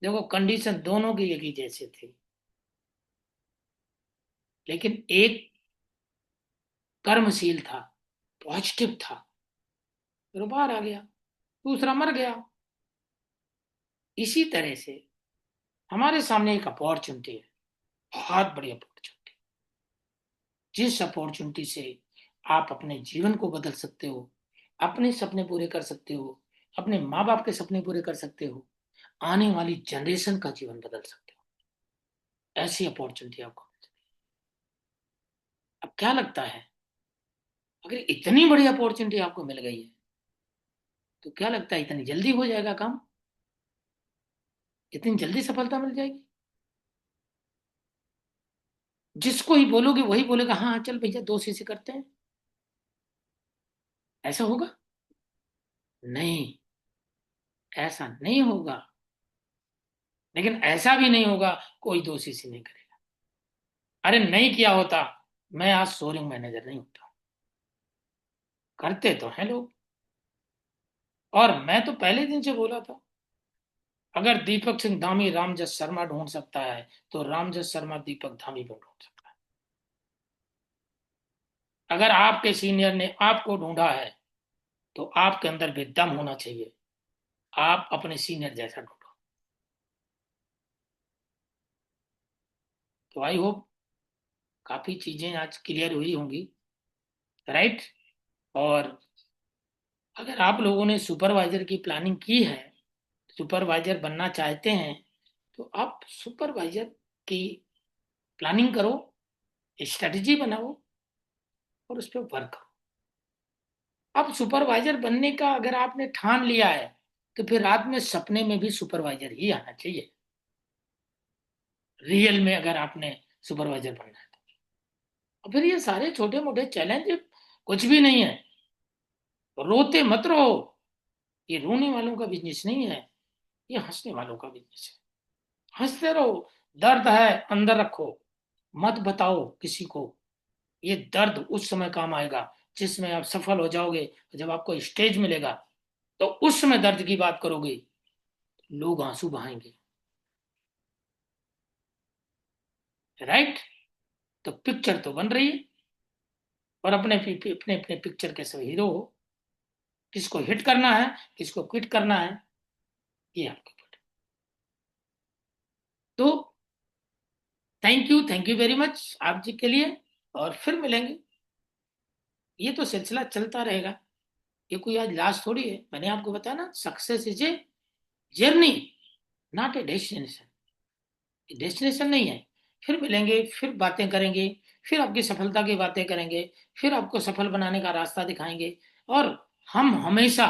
देखो कंडीशन दोनों की एक ही जैसे थी, लेकिन एक कर्मशील था, पॉजिटिव था, फिर वो बाहर आ गया, दूसरा मर गया। इसी तरह से हमारे सामने एक अपॉर्चुनिटी है, बहुत बड़ी अपॉर्चुनिटी, जिस अपॉर्चुनिटी से आप अपने जीवन को बदल सकते हो, अपने सपने पूरे कर सकते हो, अपने माँ बाप के सपने पूरे कर सकते हो, आने वाली जनरेशन का जीवन बदल सकते हो। ऐसी अपॉर्चुनिटी आपको मिल सकती है। अब क्या लगता है, अगर इतनी बड़ी अपॉर्चुनिटी आपको मिल गई है, तो क्या लगता है इतनी जल्दी हो जाएगा काम? इतनी जल्दी सफलता मिल जाएगी? जिसको ही बोलोगे वही बोलेगा हाँ चल भैया 2 CC करते हैं। ऐसा होगा? नहीं, ऐसा नहीं होगा। लेकिन ऐसा भी नहीं होगा कोई 2 CC नहीं करेगा। अरे नहीं किया होता, मैं आज शोरूम मैनेजर नहीं होता। करते तो हैं लोग। और मैं तो पहले दिन से बोला था, अगर दीपक सिंह धामी रामजस शर्मा ढूंढ सकता है, तो रामजस शर्मा दीपक धामी को ढूंढ सकता है। अगर आपके सीनियर ने आपको ढूंढा है, तो आपके अंदर भी दम होना चाहिए, आप अपने सीनियर जैसा ढूंढो। तो आई होप काफी चीजें आज क्लियर हुई होंगी, राइट? और अगर आप लोगों ने सुपरवाइजर की प्लानिंग की है, सुपरवाइजर बनना चाहते हैं, तो आप सुपरवाइजर की प्लानिंग करो, स्ट्रेटजी बनाओ, और उस पर वर्क करो। अब सुपरवाइजर बनने का अगर आपने ठान लिया है, तो फिर रात में सपने में भी सुपरवाइजर ही आना चाहिए। रियल में अगर आपने सुपरवाइजर बनना है तो। और फिर ये सारे छोटे मोटे चैलेंज कुछ भी नहीं है। रोते मत रहो, ये रोने वालों का बिजनेस नहीं है, ये हंसने वालों का बिजनेस है। हंसते रहो, दर्द है अंदर रखो, मत बताओ किसी को। ये दर्द उस समय काम आएगा जिसमें आप सफल हो जाओगे, जब आपको स्टेज मिलेगा, तो उस समय दर्द की बात करोगे, लोग आंसू बहाएंगे, राइट? तो पिक्चर तो बन रही है, और अपने अपने अपने पिक्चर के सब हीरो हो। किसको हिट करना है, किसको क्विट करना है, ये आपके ऊपर। तो थैंक यू वेरी मच आप जी के लिए, और फिर मिलेंगे। ये तो सिलसिला चलता रहेगा, ये कोई आज लास्ट थोड़ी है। मैंने आपको बताया ना, success is a journey, not a destination. Destination नहीं है। फिर मिलेंगे, फिर बातें करेंगे, फिर आपकी सफलता की बातें करेंगे, फिर आपको सफल बनाने का रास्ता दिखाएंगे। और हम हमेशा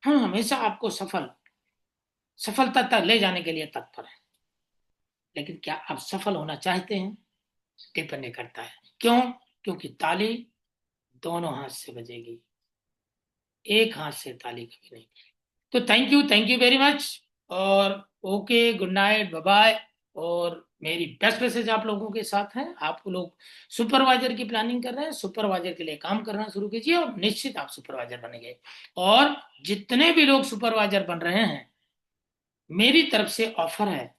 हम हमेशा आपको सफलता तक ले जाने के लिए तत्पर हैं। लेकिन क्या आप सफल होना चाहते हैं? डिपेंड करता है। क्यों? क्योंकि ताली दोनों हाथ से बजेगी, एक हाथ से ताली कभी नहीं। तो थैंक यू वेरी मच। और okay, good night, bye bye. और मेरी बेस्ट मैसेज आप लोगों के साथ है, आप लोग सुपरवाइजर की प्लानिंग कर रहे हैं, सुपरवाइजर के लिए काम करना शुरू कीजिए, और निश्चित आप सुपरवाइजर बनेंगे। और जितने भी लोग सुपरवाइजर बन रहे हैं, मेरी तरफ से ऑफर है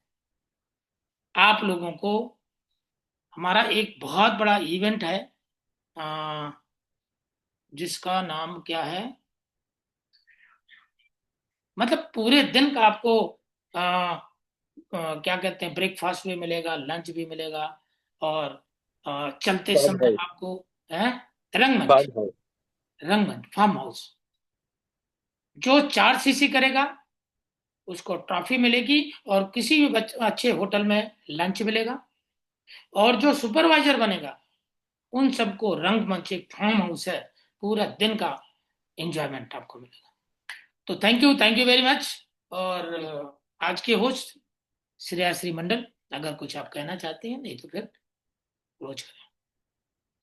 आप लोगों को। हमारा एक बहुत बड़ा इवेंट है, अ, जिसका नाम क्या है, मतलब पूरे दिन का आपको क्या कहते हैं, ब्रेकफास्ट भी मिलेगा, लंच भी मिलेगा, और चलते फार्म समय हाउस। आपको है रंगमंच, फार्म हाउस। रंगमंच फार्म हाउस। जो 4 CC करेगा उसको ट्रॉफी मिलेगी, और किसी भी अच्छे होटल में लंच मिलेगा। और जो सुपरवाइजर बनेगा उन सबको रंगमंच, एक फार्म हाउस है, पूरा दिन का एंजॉयमेंट आपको मिलेगा। तो थैंक यू वेरी मच। और आज के होस्ट श्रेया श्री मंडल, अगर कुछ आप कहना चाहते हैं, नहीं तो फिर क्लोज करें।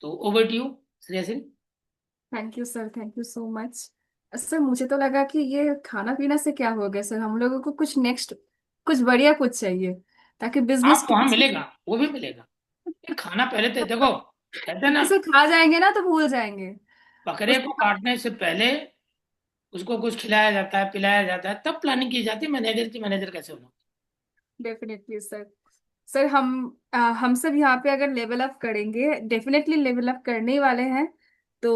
तो over to you, Shreya Shri. Thank you sir, thank you so much. Sir मुझे तो लगा कि ये खाना पीना से क्या हो गया सर, हम लोगों को कुछ नेक्स्ट, कुछ बढ़िया कुछ चाहिए ताकि बिजनेस आपको के वहां पीछे। मिलेगा, वो भी मिलेगा। ये खाना पहले तो देखो, कहते हैं ना, क्योंकि सर खा जाएंगे ना तो भूल जाएंगे। बकरे उसके को बाद काटने से पहले उसको कुछ खिलाया जाता है, पिलाया जाता है, तब प्लानिंग की जाती है मैनेजर की। मैनेजर कैसे होना। Definitely sir. सर हम सब यहाँ पे अगर लेवल अप करेंगे, डेफिनेटली लेवल अप करने ही वाले हैं। तो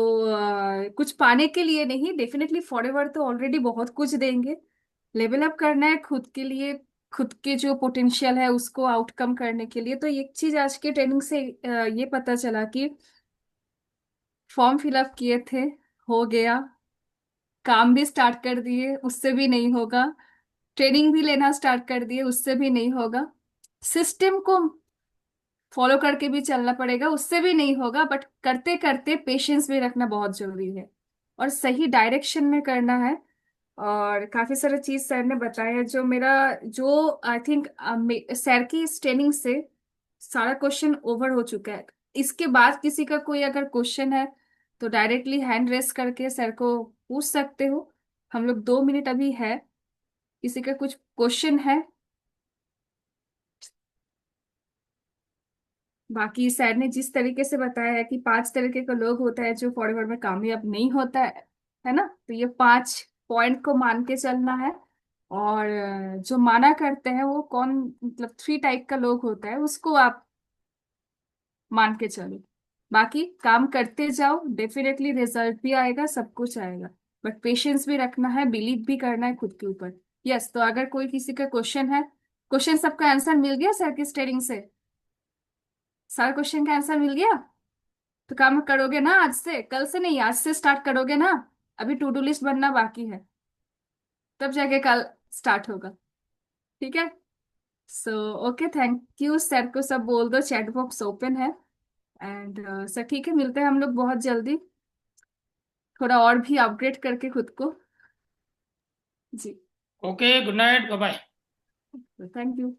कुछ पाने के लिए नहीं, डेफिनेटली फॉरएवर तो ऑलरेडी बहुत कुछ देंगे। लेवल अप करना है खुद के लिए, खुद के जो पोटेंशियल है उसको आउटकम करने के लिए। तो एक चीज आज के ट्रेनिंग से ये पता चला कि फॉर्म फिलअप किए थे, हो गया, काम भी स्टार्ट कर दिए, उससे भी नहीं होगा, ट्रेनिंग भी लेना स्टार्ट कर दिए, उससे भी नहीं होगा, सिस्टम को फॉलो करके भी चलना पड़ेगा, उससे भी नहीं होगा, बट करते करते पेशेंस भी रखना बहुत जरूरी है और सही डायरेक्शन में करना है। और काफी सारा चीज सर ने बताया जो मेरा, जो आई थिंक सर की इस ट्रेनिंग से सारा क्वेश्चन ओवर हो चुका है। इसके बाद किसी का कोई अगर क्वेश्चन है तो डायरेक्टली हैंड रेस करके सर को पूछ सकते हो। हम लोग 2 मिनट अभी है, किसी का कुछ क्वेश्चन है? बाकी सर ने जिस तरीके से बताया है कि 5 तरीके का लोग होता है जो फॉरवर्ड में कामयाब नहीं होता है ना, तो ये 5 पॉइंट को मान के चलना है। और जो माना करते हैं वो कौन, मतलब 3 टाइप का लोग होता है, उसको आप मान के चलो। बाकी काम करते जाओ, डेफिनेटली रिजल्ट भी आएगा, सब कुछ आएगा। बट पेशेंस भी रखना है, बिलीव भी करना है खुद के ऊपर। यस, तो अगर कोई किसी का क्वेश्चन है, क्वेश्चन सबका आंसर मिल गया सर की ट्रेनिंग से? सारा क्वेश्चन का आंसर मिल गया? तो काम करोगे ना आज से, कल से नहीं, आज से स्टार्ट करोगे ना? अभी टू डू लिस्ट बनना बाकी है, तब जाके कल स्टार्ट होगा। ठीक है। So okay, thank you sir को सब बोल दो, चैट बॉक्स ओपन है। एंड सर ठीक है, मिलते हैं हम लोग बहुत जल्दी, थोड़ा और भी अपग्रेड करके खुद को। जी। Okay, good night, bye bye. Thank you.